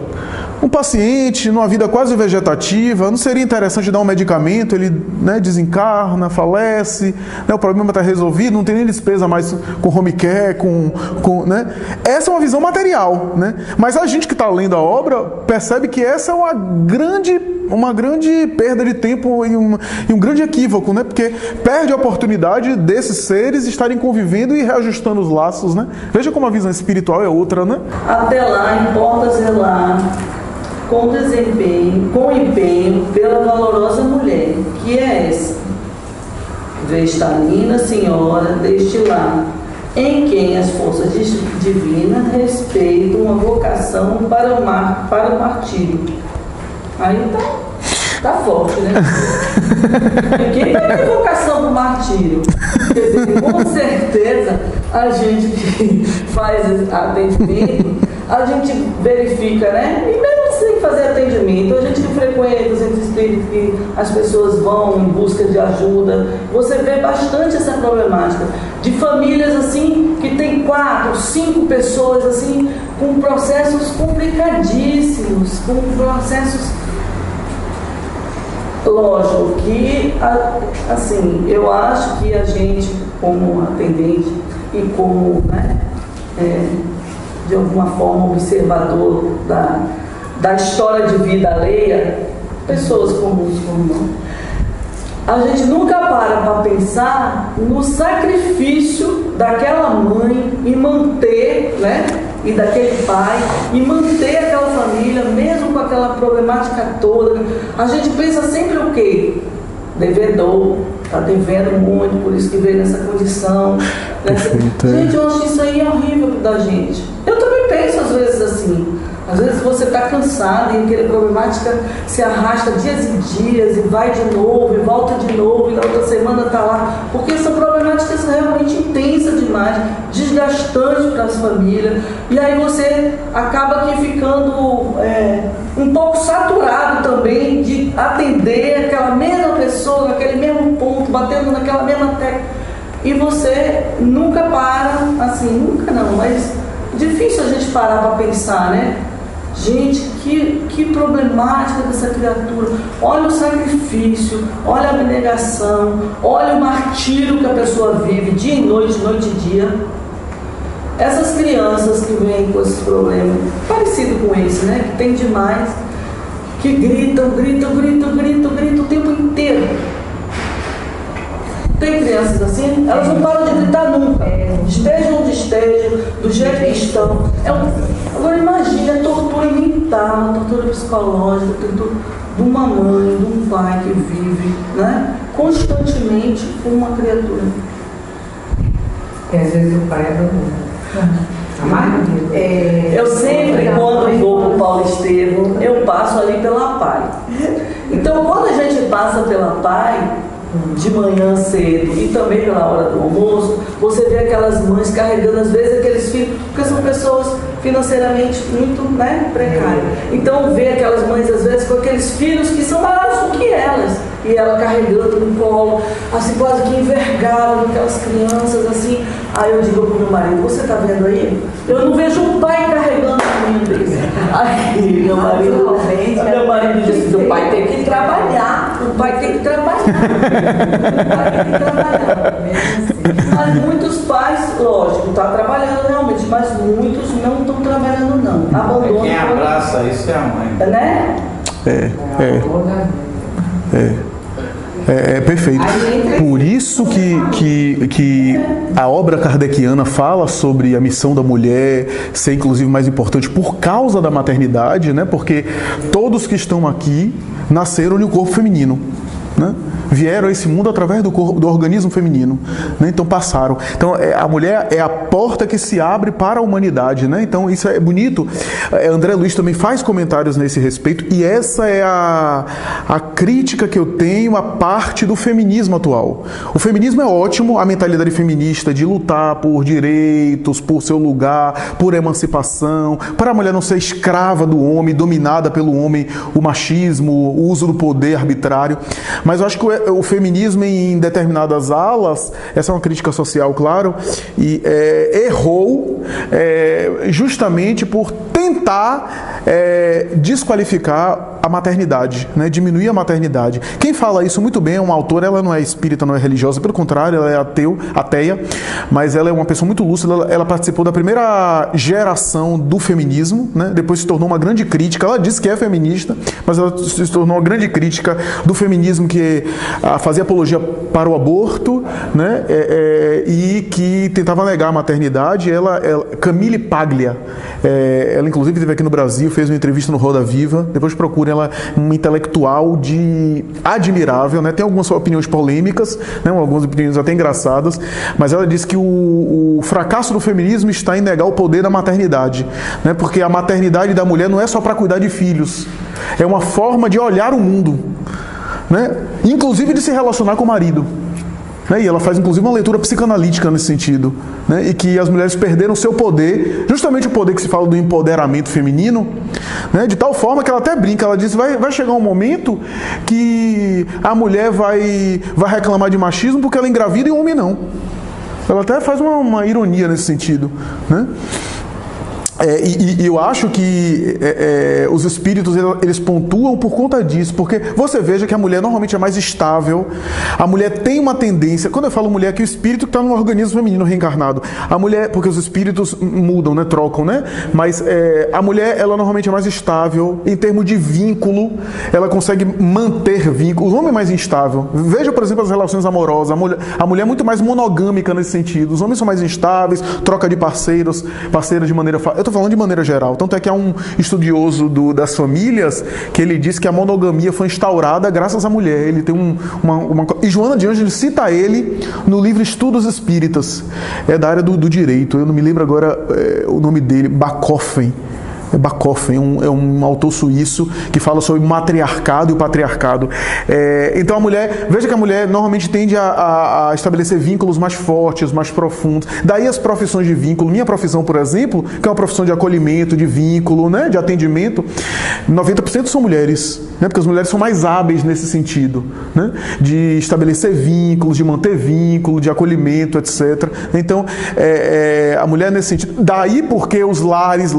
um paciente numa vida quase vegetativa, não seria interessante dar um medicamento, ele, né, desencarna, falece, né, o problema está resolvido, não tem nem despesa mais com home care, né? Essa é uma visão material, né? Mas a gente que está lendo a obra percebe que essa é uma grande perda de tempo e um grande equívoco, né? Porque perde a oportunidade desses seres estarem convivendo e reajustando os laços, né? Veja como a visão espiritual é outra, né? Até lá, importa zelar com empenho pela valorosa mulher, que é essa vestalina senhora deste lar, em quem as forças divinas respeitam uma vocação para o martírio. Aí tá forte, né? Quem vai ter vocação para o martírio? Quer dizer, com certeza, a gente que faz atendimento, a gente verifica, né? E mesmo sem fazer atendimento, a gente que frequenta os centros espíritas, que as pessoas vão em busca de ajuda, você vê bastante essa problemática de famílias assim, que tem 4, 5 pessoas assim, com processos complicadíssimos, com processos. Lógico que, assim, eu acho que a gente, como atendente e como, né, de alguma forma, observador da história de vida alheia, pessoas comuns como nós, a gente nunca para pensar no sacrifício daquela mãe em manter, né, e daquele pai, e manter aquela família, mesmo com aquela problemática toda. A gente pensa sempre o quê? Devedor, está devendo muito, por isso que veio nessa condição. Gente, eu acho que isso aí é horrível da gente. Eu também penso às vezes assim. Às vezes você está cansado e aquela problemática se arrasta dias e dias e vai de novo e volta de novo e na outra semana está lá, porque são problemáticas realmente intensas demais, desgastantes para as famílias, e aí você acaba aqui ficando um pouco saturado também de atender aquela mesma pessoa, naquele mesmo ponto, batendo naquela mesma tecla. E você nunca para, assim, nunca não, mas difícil a gente parar para pensar, né? Gente, que problemática dessa criatura. Olha o sacrifício, olha a abnegação, olha o martírio que a pessoa vive dia e noite e dia. Essas crianças que vêm com esses problemas, parecido com esse, né? Que tem demais, que gritam o tempo inteiro. Tem crianças assim, elas não param de gritar nunca. Estejam onde estejam, do jeito que estão. Agora imagine a tortura mental, a tortura psicológica, de uma mãe, de um pai que vive, né, constantemente com uma criatura. E às vezes o pai abandona. Eu sempre, quando vou para o Paulo Estevam, eu passo ali pela PAI. Então, quando a gente passa pela PAI, de manhã cedo e também pela hora do almoço, você vê aquelas mães carregando às vezes aqueles filhos, porque são pessoas financeiramente muito, né, precárias. Então vê aquelas mães às vezes com aqueles filhos que são maiores do que elas, e ela carregando no colo, assim quase que envergada, aquelas crianças assim. Aí eu digo pro meu marido: você tá vendo aí? Eu não vejo um pai carregando um menino desse. Aí meu marido disse: o pai tem que trabalhar, o pai tem que trabalhar. Mas muitos pais, lógico, tá trabalhando realmente, mas muitos não estão trabalhando não. Abandonam. Quem abraça isso é a mãe. Né? É perfeito. Por isso que a obra kardeciana fala sobre a missão da mulher ser inclusive mais importante por causa da maternidade, né? Porque todos que estão aqui nasceram de um corpo feminino, né? Vieram a esse mundo através do organismo feminino, né? Então passaram. Então a mulher é a porta que se abre para a humanidade, né? Então isso é bonito. André Luiz também faz comentários nesse respeito, e essa é a crítica que eu tenho à parte do feminismo atual. O feminismo é ótimo, a mentalidade feminista de lutar por direitos, por seu lugar, por emancipação, para a mulher não ser escrava do homem, dominada pelo homem, o machismo, o uso do poder arbitrário. Mas eu acho que o feminismo em determinadas alas, essa é uma crítica social, claro, e errou justamente por tentar desqualificar a maternidade, né? Diminuir a maternidade. Quem fala isso muito bem é uma autora, ela não é espírita, não é religiosa, pelo contrário, ela é ateia, mas ela é uma pessoa muito lúcida, ela participou da primeira geração do feminismo, né? Depois se tornou uma grande crítica, ela disse que é feminista, mas ela se tornou uma grande crítica do feminismo que fazia apologia para o aborto, né? E que tentava negar a maternidade. Camille Paglia, ela inclusive esteve aqui no Brasil, fez uma entrevista no Roda Viva, depois procurem, ela é uma intelectual admirável, né? Tem algumas opiniões polêmicas, né? Algumas opiniões até engraçadas, mas ela diz que o fracasso do feminismo está em negar o poder da maternidade, né? Porque a maternidade da mulher não é só para cuidar de filhos, é uma forma de olhar o mundo, né? Inclusive de se relacionar com o marido, né? E ela faz inclusive uma leitura psicanalítica nesse sentido, né? E que as mulheres perderam seu poder, justamente o poder que se fala do empoderamento feminino, né? De tal forma que ela até brinca, ela diz: vai chegar um momento que a mulher vai reclamar de machismo porque ela engravida e o homem não. Ela até faz uma ironia nesse sentido, né? E eu acho que os espíritos eles pontuam por conta disso, porque você veja que a mulher normalmente é mais estável, a mulher tem uma tendência, quando eu falo mulher aqui, o espírito que está no organismo feminino reencarnado, a mulher, porque os espíritos mudam, né, trocam, né, mas a mulher, ela normalmente é mais estável, em termos de vínculo, ela consegue manter vínculo, o homem é mais instável. Veja, por exemplo, as relações amorosas, a mulher é muito mais monogâmica nesse sentido, os homens são mais instáveis, troca de parceiras de maneira fácil. Eu estou falando de maneira geral. Tanto é que há um estudioso das famílias que ele diz que a monogamia foi instaurada graças à mulher. Ele tem e Joana de Ângeles cita ele no livro Estudos Espíritas. É da área do direito. Eu não me lembro agora o nome dele. Bachofen. Bakoff, é um autor suíço que fala sobre o matriarcado e o patriarcado. Então a mulher, veja que a mulher normalmente tende a estabelecer vínculos mais fortes, mais profundos. Daí as profissões de vínculo. Minha profissão, por exemplo, que é uma profissão de acolhimento, de vínculo, né, de atendimento, 90% são mulheres, né, porque as mulheres são mais hábeis nesse sentido, né, de estabelecer vínculos, de manter vínculo, de acolhimento, etc. Então, a mulher nesse sentido. Daí porque os lares,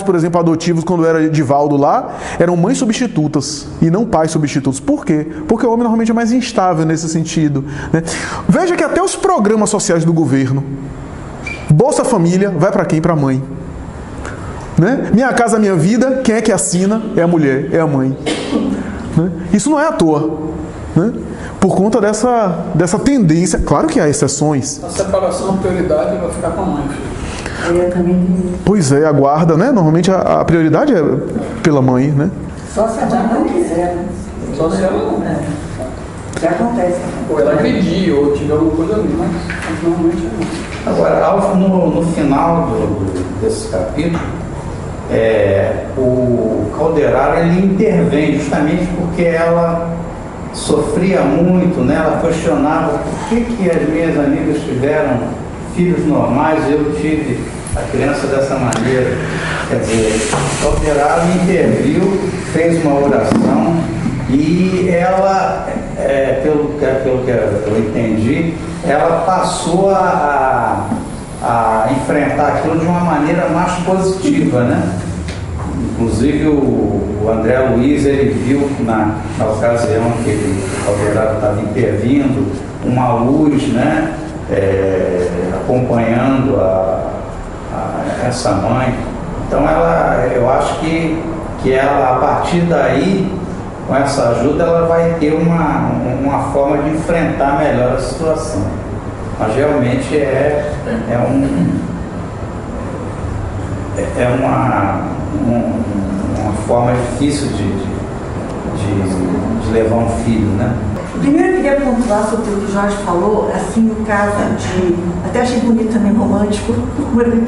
por exemplo, adotivos, quando era Edivaldo lá, eram mães substitutas e não pais substitutos. Por quê? Porque o homem normalmente é mais instável nesse sentido, né? Veja que até os programas sociais do governo, Bolsa Família, vai para quem? Para a mãe. Né? Minha Casa Minha Vida, quem é que assina? É a mulher, é a mãe. Né? Isso não é à toa. Né? Por conta dessa tendência. Claro que há exceções. A separação, a prioridade vai ficar com a mãe, filho. Pois é, a guarda, né? Normalmente a prioridade é pela mãe, né? Só se a mãe não quiser, né? Só se ela não. Que acontece. Ou ela agredir, ou tiver alguma coisa ali, mas normalmente não. Agora, no final desse capítulo, o Calderaro ele intervém justamente porque ela sofria muito, né? Ela questionava por que as minhas amigas tiveram filhos normais, eu tive a criança dessa maneira. Quer dizer, o Calderaro interviu, fez uma oração e ela, pelo que eu entendi, ela passou a enfrentar aquilo de uma maneira mais positiva, né? Inclusive o André Luiz, ele viu na ocasião que o Calderaro estava intervindo, uma luz, né? Acompanhando essa mãe. Então eu acho que ela, a partir daí, com essa ajuda, ela vai ter uma forma de enfrentar melhor a situação. Mas realmente uma forma difícil de levar um filho, né? Primeiro eu queria pontuar sobre o que o Jorge falou, assim, no caso de... Até achei bonito também, romântico, como ele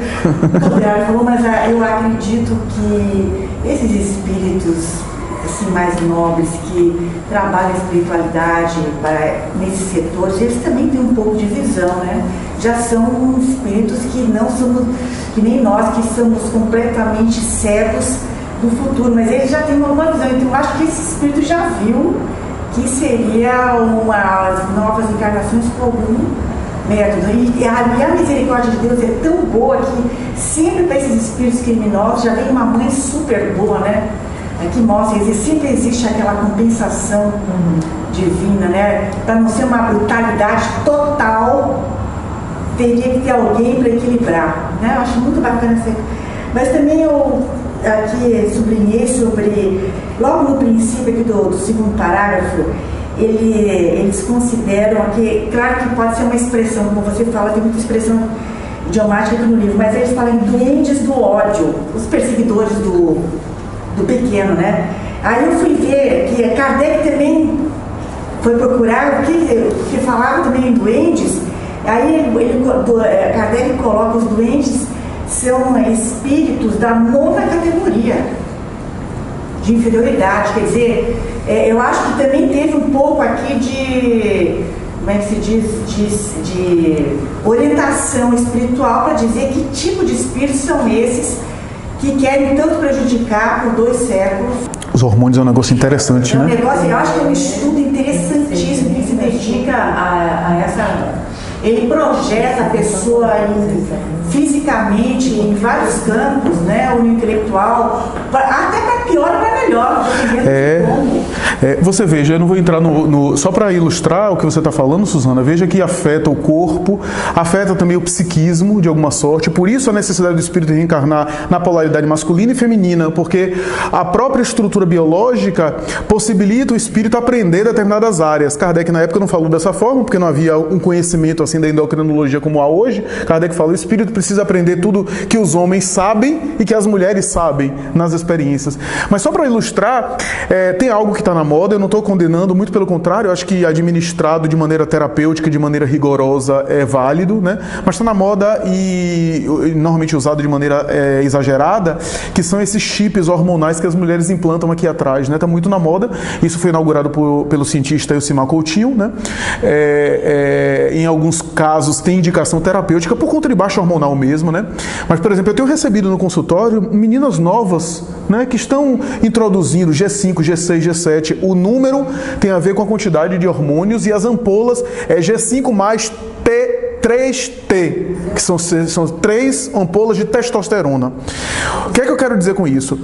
falou, mas eu acredito que esses espíritos assim, mais nobres, que trabalham a espiritualidade nesses setores, eles também têm um pouco de visão, né? Já são espíritos que não somos, que nem nós, que somos completamente cegos do futuro, mas eles já têm uma visão. Então eu acho que esse espírito já viu que seria umas novas encarnações com algum método. E a misericórdia de Deus é tão boa que sempre para esses espíritos criminosos já vem uma mãe super boa, né? Que mostra que sempre existe aquela compensação divina, né? Para não ser uma brutalidade total, teria que ter alguém para equilibrar, né? Eu acho muito bacana isso. Mas também eu aqui sublinhei sobre, logo no princípio aqui do segundo parágrafo, eles consideram que, claro que pode ser uma expressão, como você fala, tem muita expressão idiomática aqui no livro, mas eles falam em duendes do ódio, os perseguidores do pequeno, né? Aí eu fui ver que Kardec também foi procurar o que falava também em duendes. Aí Kardec coloca os duendes são espíritos da nona categoria de inferioridade, quer dizer, eu acho que também teve um pouco aqui de, como é que se diz, de orientação espiritual para dizer que tipo de espíritos são esses que querem tanto prejudicar por 2 séculos. Os hormônios é um negócio interessante, né? Eu acho que é um estudo interessantíssimo que se dedica a essa... Ele projeta a pessoa fisicamente em vários campos, né? O intelectual, até para pior ou para melhor, você veja, eu não vou entrar só para ilustrar o que você está falando, Suzana, veja que afeta o corpo, afeta também o psiquismo de alguma sorte, por isso a necessidade do espírito reencarnar na polaridade masculina e feminina, porque a própria estrutura biológica possibilita o espírito aprender determinadas áreas. Kardec na época não falou dessa forma, porque não havia um conhecimento assim da endocrinologia como há hoje. Kardec falou: o espírito precisa aprender tudo que os homens sabem e que as mulheres sabem nas experiências. Mas só para ilustrar, tem algo que está na moda, eu não estou condenando, muito pelo contrário, eu acho que administrado de maneira terapêutica, de maneira rigorosa, é válido, né? Mas está na moda e normalmente usado de maneira exagerada, que são esses chips hormonais que as mulheres implantam aqui atrás, né? Está muito na moda. Isso foi inaugurado pelo cientista Elcimar Coutinho, né? Em alguns casos tem indicação terapêutica por conta de baixa hormonal mesmo, né? Mas, por exemplo, eu tenho recebido no consultório meninas novas, né, que estão introduzindo G5, G6, G7. O número tem a ver com a quantidade de hormônios e as ampolas é G5 mais T3T, que são 3 ampolas de testosterona. O que é que eu quero dizer com isso?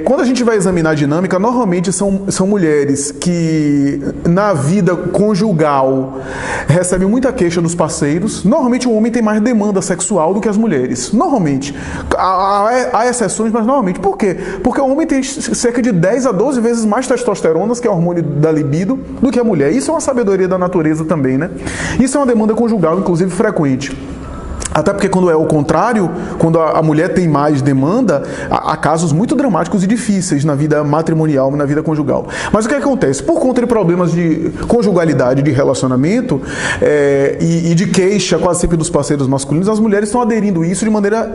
Quando a gente vai examinar a dinâmica, normalmente são mulheres que na vida conjugal recebem muita queixa dos parceiros. Normalmente o homem tem mais demanda sexual do que as mulheres. Normalmente. Há exceções, mas normalmente. Por quê? Porque o homem tem cerca de 10 a 12 vezes mais testosterona, que é o hormônio da libido, do que a mulher. Isso é uma sabedoria da natureza também, né? Isso é uma demanda conjugal, inclusive frequente. Até porque quando é o contrário, quando a mulher tem mais demanda, há casos muito dramáticos e difíceis na vida matrimonial, na vida conjugal. Mas o que acontece? Por conta de problemas de conjugalidade, de relacionamento e de queixa quase sempre dos parceiros masculinos, as mulheres estão aderindo a isso de maneira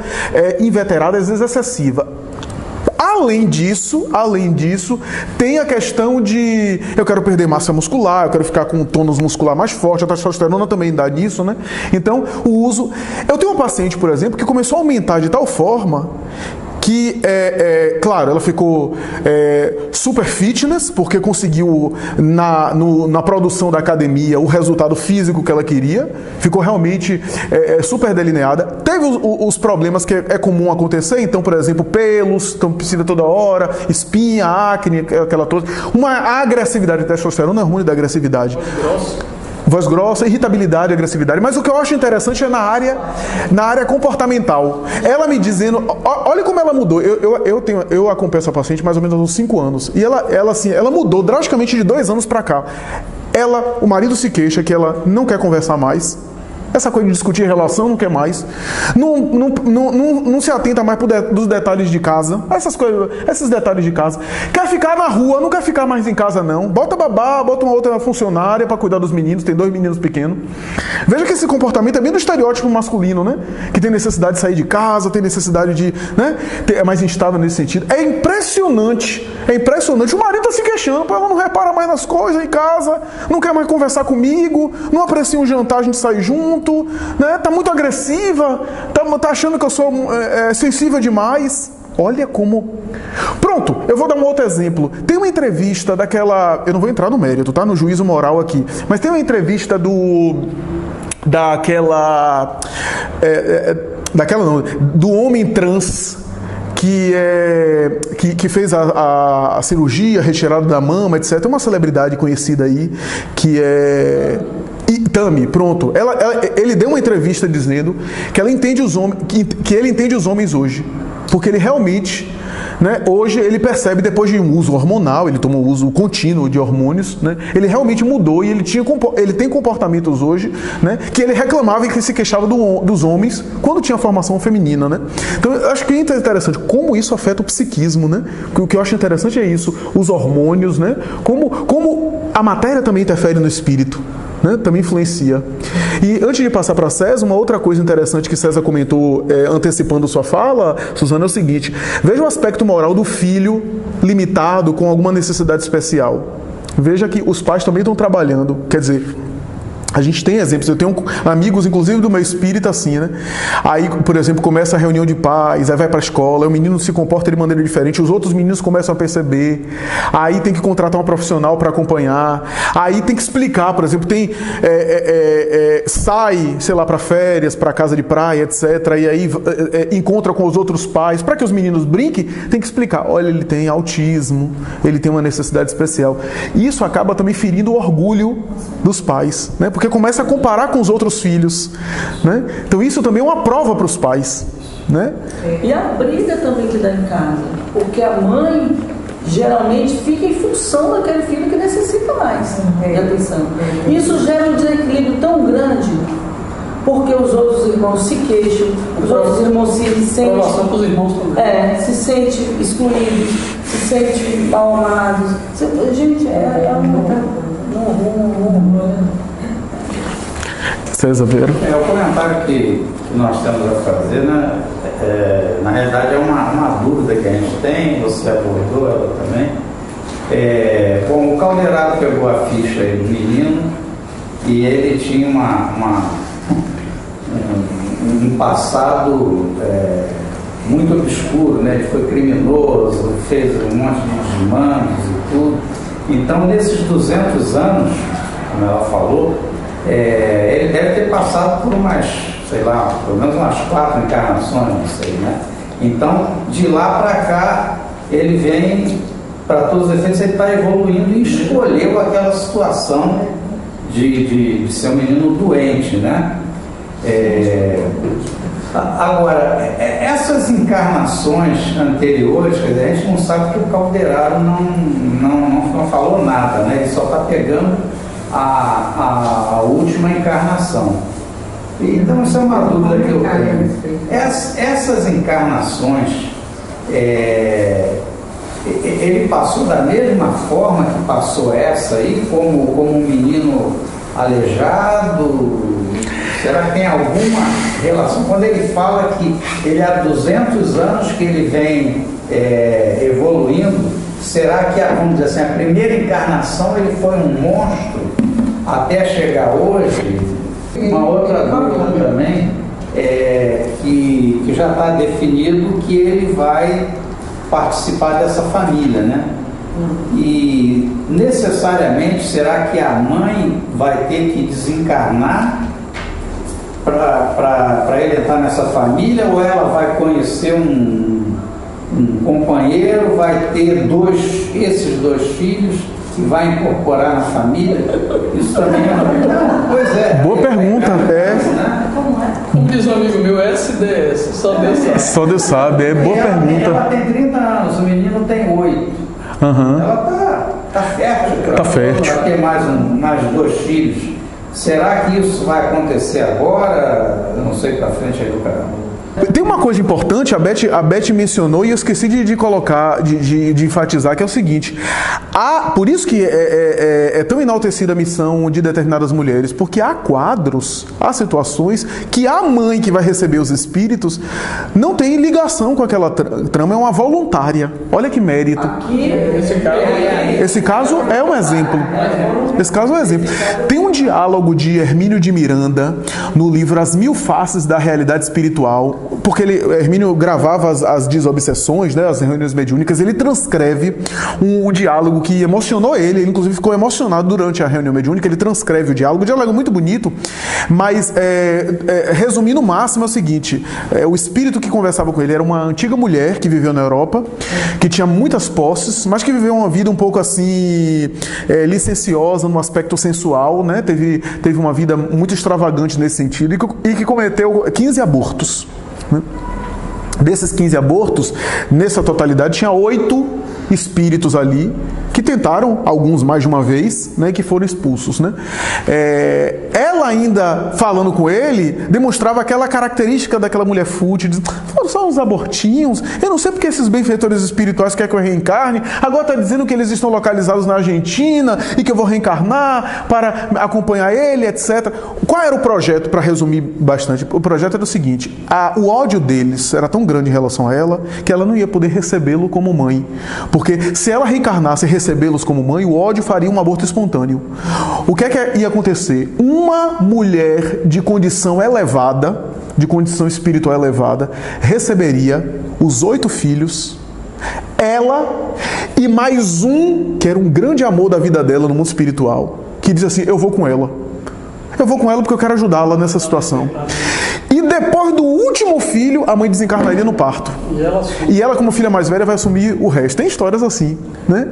inveterada, às vezes excessiva. Além disso, tem a questão de eu quero perder massa muscular, eu quero ficar com um tônus muscular mais forte, a testosterona também dá nisso, né? Então, o uso... Eu tenho uma paciente, por exemplo, que começou a aumentar de tal forma que, claro, ela ficou super fitness, porque conseguiu, na produção da academia, o resultado físico que ela queria, ficou realmente super delineada. Teve os problemas que é comum acontecer, então, por exemplo, pelos, então precisa toda hora, espinha, acne, aquela toda. Uma agressividade de testosterona, é hormônio da agressividade. Voz grossa, irritabilidade, agressividade. Mas o que eu acho interessante é na área comportamental. Ela me dizendo, olha como ela mudou. Eu acompanho essa paciente mais ou menos há uns 5 anos. E ela mudou drasticamente de 2 anos pra cá. O marido se queixa que ela não quer conversar mais. Essa coisa de discutir relação não quer mais. Não se atenta mais dos detalhes de casa. Esses detalhes de casa. Quer ficar na rua, não quer ficar mais em casa não. Bota babá, bota uma outra funcionária para cuidar dos meninos. Tem 2 meninos pequenos. Veja que esse comportamento é bem do estereótipo masculino, né? Que tem necessidade de sair de casa, tem necessidade de... né? É mais instável nesse sentido. É impressionante. O marido está se queixando. Ela não repara mais nas coisas em casa. Não quer mais conversar comigo. Não aprecia um jantar, a gente sai junto. Né? Tá muito agressiva, tá achando que eu sou sensível demais. Olha como... Pronto, eu vou dar um outro exemplo. Tem uma entrevista daquela... Eu não vou entrar no mérito, tá? No juízo moral aqui. Mas tem uma entrevista do homem trans que fez a cirurgia, retirada da mama, etc. É uma celebridade conhecida aí, que é... Tami, pronto. Ele deu uma entrevista dizendo que ele entende os homens hoje. Porque ele realmente, né, hoje ele percebe, depois de um uso hormonal, ele tomou um uso contínuo de hormônios, né, ele realmente mudou e ele tem comportamentos hoje, né, que ele reclamava e que se queixava dos homens quando tinha formação feminina, né. Então eu acho que é interessante como isso afeta o psiquismo, né. O que eu acho interessante é isso, os hormônios, né, como a matéria também interfere no espírito. Né, também influencia. E antes de passar para César, uma outra coisa interessante que César comentou, antecipando sua fala, Suzana, é o seguinte: veja o aspecto moral do filho limitado com alguma necessidade especial. Veja que os pais também estão trabalhando, quer dizer... A gente tem exemplos, eu tenho amigos, inclusive do meu espírita, assim, né? Aí, por exemplo, começa a reunião de pais, aí vai para a escola, o menino se comporta de maneira diferente, os outros meninos começam a perceber, aí tem que contratar um profissional para acompanhar, aí tem que explicar, por exemplo, sai, sei lá, para férias, para casa de praia, etc., e aí encontra com os outros pais, para que os meninos brinquem, tem que explicar, olha, ele tem autismo, ele tem uma necessidade especial. E isso acaba também ferindo o orgulho dos pais, né? Porque começa a comparar com os outros filhos, né? Então isso também é uma prova para os pais, né? E a briga também que dá em casa, porque a mãe geralmente fica em função daquele filho que necessita mais de atenção. Isso gera um desequilíbrio tão grande, porque os outros irmãos se queixam, os outros irmãos se sentem, Provação para os irmãos também. se sentem excluídos, se sentem mal amados. Gente, César Vieira. O comentário que nós temos a fazer, né, na realidade é uma dúvida que a gente tem, você abordou ela também. Bom, o Caldeirado pegou a ficha aí do menino e ele tinha um passado muito obscuro, né? Ele foi criminoso, fez um monte de desmandos e tudo. Então, nesses 200 anos, como ela falou, ele deve ter passado por umas, sei lá, pelo menos umas 4 encarnações, não sei, né? Então, de lá para cá, ele vem, para todos os efeitos, ele está evoluindo e escolheu aquela situação de ser um menino doente, né? Agora, essas encarnações anteriores, quer dizer, a gente não sabe que o Calderaro não falou nada, né? Ele só está pegando a última encarnação. Então, isso é uma dúvida que eu tenho. Essas encarnações, ele passou da mesma forma que passou essa aí, como um menino aleijado? Será que tem alguma relação? Quando ele fala que ele há 200 anos que ele vem evoluindo, será que, vamos dizer assim, a primeira encarnação ele foi um monstro até chegar hoje? Uma outra dúvida também que já está definido que ele vai participar dessa família, né? E necessariamente será que a mãe vai ter que desencarnar para ele entrar nessa família, ou ela vai conhecer um companheiro, vai ter esses 2 filhos e vai incorporar na família? Isso também pois é. Boa pergunta. Como diz um amigo meu, SDS, só Deus sabe. Só Deus sabe, boa pergunta. Ela tem 30 anos, o menino tem 8. Ela tá fértil. Tá fértil. Vai ter mais 2 filhos. Será que isso vai acontecer agora? Eu não sei, para frente aí do caramba. Tem uma coisa importante, a Beth mencionou e eu esqueci de colocar, de enfatizar, que é o seguinte: por isso que é tão enaltecida a missão de determinadas mulheres, porque há quadros, há situações que a mãe que vai receber os espíritos não tem ligação com aquela trama, é uma voluntária. Olha que mérito. Esse caso é um exemplo. Esse caso é um exemplo. Tem um diálogo de Hermínio de Miranda no livro As Mil Faces da Realidade Espiritual, porque Hermínio gravava as desobsessões, né, as reuniões mediúnicas. Ele transcreve um diálogo que emocionou ele inclusive ficou emocionado durante a reunião mediúnica. Ele transcreve o diálogo é muito bonito, mas resumindo o máximo é o seguinte: o espírito que conversava com ele era uma antiga mulher que viveu na Europa, que tinha muitas posses, mas que viveu uma vida um pouco assim licenciosa no aspecto sensual, né? Teve uma vida muito extravagante nesse sentido e que cometeu 15 abortos. Desses 15 abortos, nessa totalidade, tinha 8 espíritos ali que tentaram, alguns mais de uma vez, né, que foram expulsos, né? Ela ainda, falando com ele, demonstrava aquela característica daquela mulher fútil, foram só uns abortinhos, eu não sei porque esses benfeitores espirituais querem que eu reencarne, agora está dizendo que eles estão localizados na Argentina e que eu vou reencarnar para acompanhar ele, etc. Qual era o projeto, para resumir bastante? O projeto era o seguinte: o ódio deles era tão grande em relação a ela que ela não ia poder recebê-lo como mãe, porque se ela reencarnasse e recebê-los como mãe, o ódio faria um aborto espontâneo. O que ia acontecer? Uma mulher de condição elevada, de condição espiritual elevada, receberia os 8 filhos, ela e mais um, que era um grande amor da vida dela no mundo espiritual, que diz assim: eu vou com ela. Eu vou com ela porque eu quero ajudá-la nessa situação. E depois do último filho, a mãe desencarnaria no parto. E ela, como filha mais velha, vai assumir o resto. Tem histórias assim, né?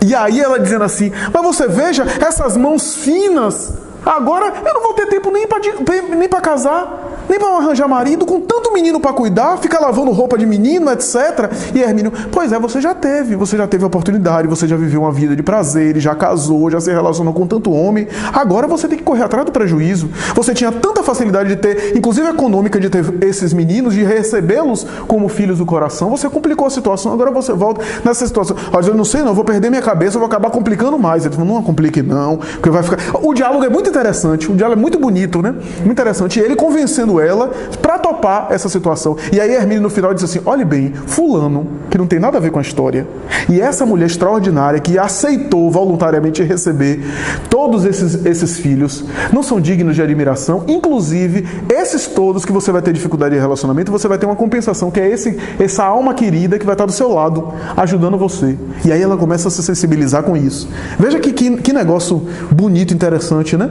E aí ela dizendo assim: mas você veja, essas mãos finas, agora eu não vou ter tempo nem para casar. Nem para arranjar marido, com tanto menino para cuidar, ficar lavando roupa de menino, etc. E Hermínio, pois é, você já teve a oportunidade, você já viveu uma vida de prazer, já casou, já se relacionou com tanto homem, agora você tem que correr atrás do prejuízo. Você tinha tanta facilidade de ter, inclusive econômica, de ter esses meninos, de recebê-los como filhos do coração, você complicou a situação, agora você volta nessa situação. Olha, eu não sei não, eu vou perder minha cabeça, eu vou acabar complicando mais. Ele falou, não complique não, porque vai ficar... O diálogo é muito interessante, o diálogo é muito bonito, né? Muito interessante. E ele convencendo ela para topar essa situação. E aí Hermínio no final disse assim, olhe bem, fulano, que não tem nada a ver com a história, e essa mulher extraordinária que aceitou voluntariamente receber todos esses filhos, não são dignos de admiração, inclusive esses todos que você vai ter dificuldade de relacionamento, você vai ter uma compensação, que é essa alma querida que vai estar do seu lado, ajudando você. E aí ela começa a se sensibilizar com isso. Veja que negócio bonito, interessante, né?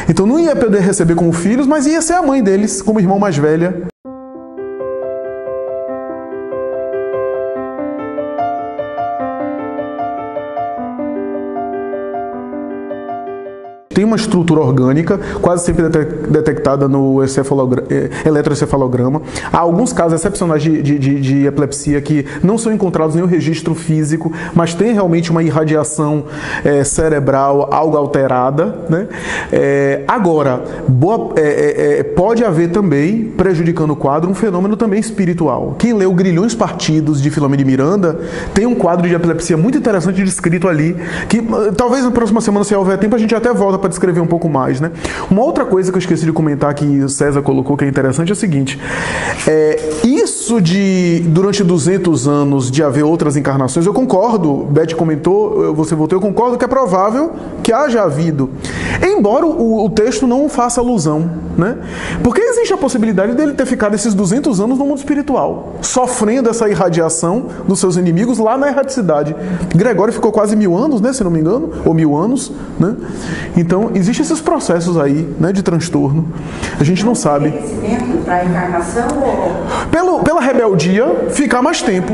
Então não ia poder receber como filhos, mas ia ser a mãe deles, como irmã mais velha. Tem uma estrutura orgânica, quase sempre detectada no eletroencefalograma. Há alguns casos excepcionais de epilepsia que não são encontrados em nenhum registro físico, mas tem realmente uma irradiação cerebral algo alterada, né? Agora, pode haver também, prejudicando o quadro, um fenômeno também espiritual. Quem leu Grilhões Partidos, de Filomeno de Miranda, tem um quadro de epilepsia muito interessante descrito ali, que talvez na próxima semana, se houver tempo, a gente até volta para descrever um pouco mais, né? Uma outra coisa que eu esqueci de comentar, que o César colocou, que é interessante, é o seguinte: isso de, durante 200 anos, de haver outras encarnações, eu concordo, Beth comentou, você voltou, eu concordo que é provável que haja havido, embora o texto não faça alusão, né? Porque existe a possibilidade dele ter ficado esses 200 anos no mundo espiritual, sofrendo essa irradiação dos seus inimigos lá na erraticidade. Gregório ficou quase 1000 anos, né, se não me engano, ou 1000 anos, né? Então, existem esses processos aí, né, de transtorno. A gente não sabe. Merecimento para a encarnação ou... Pela rebeldia, ficar mais tempo.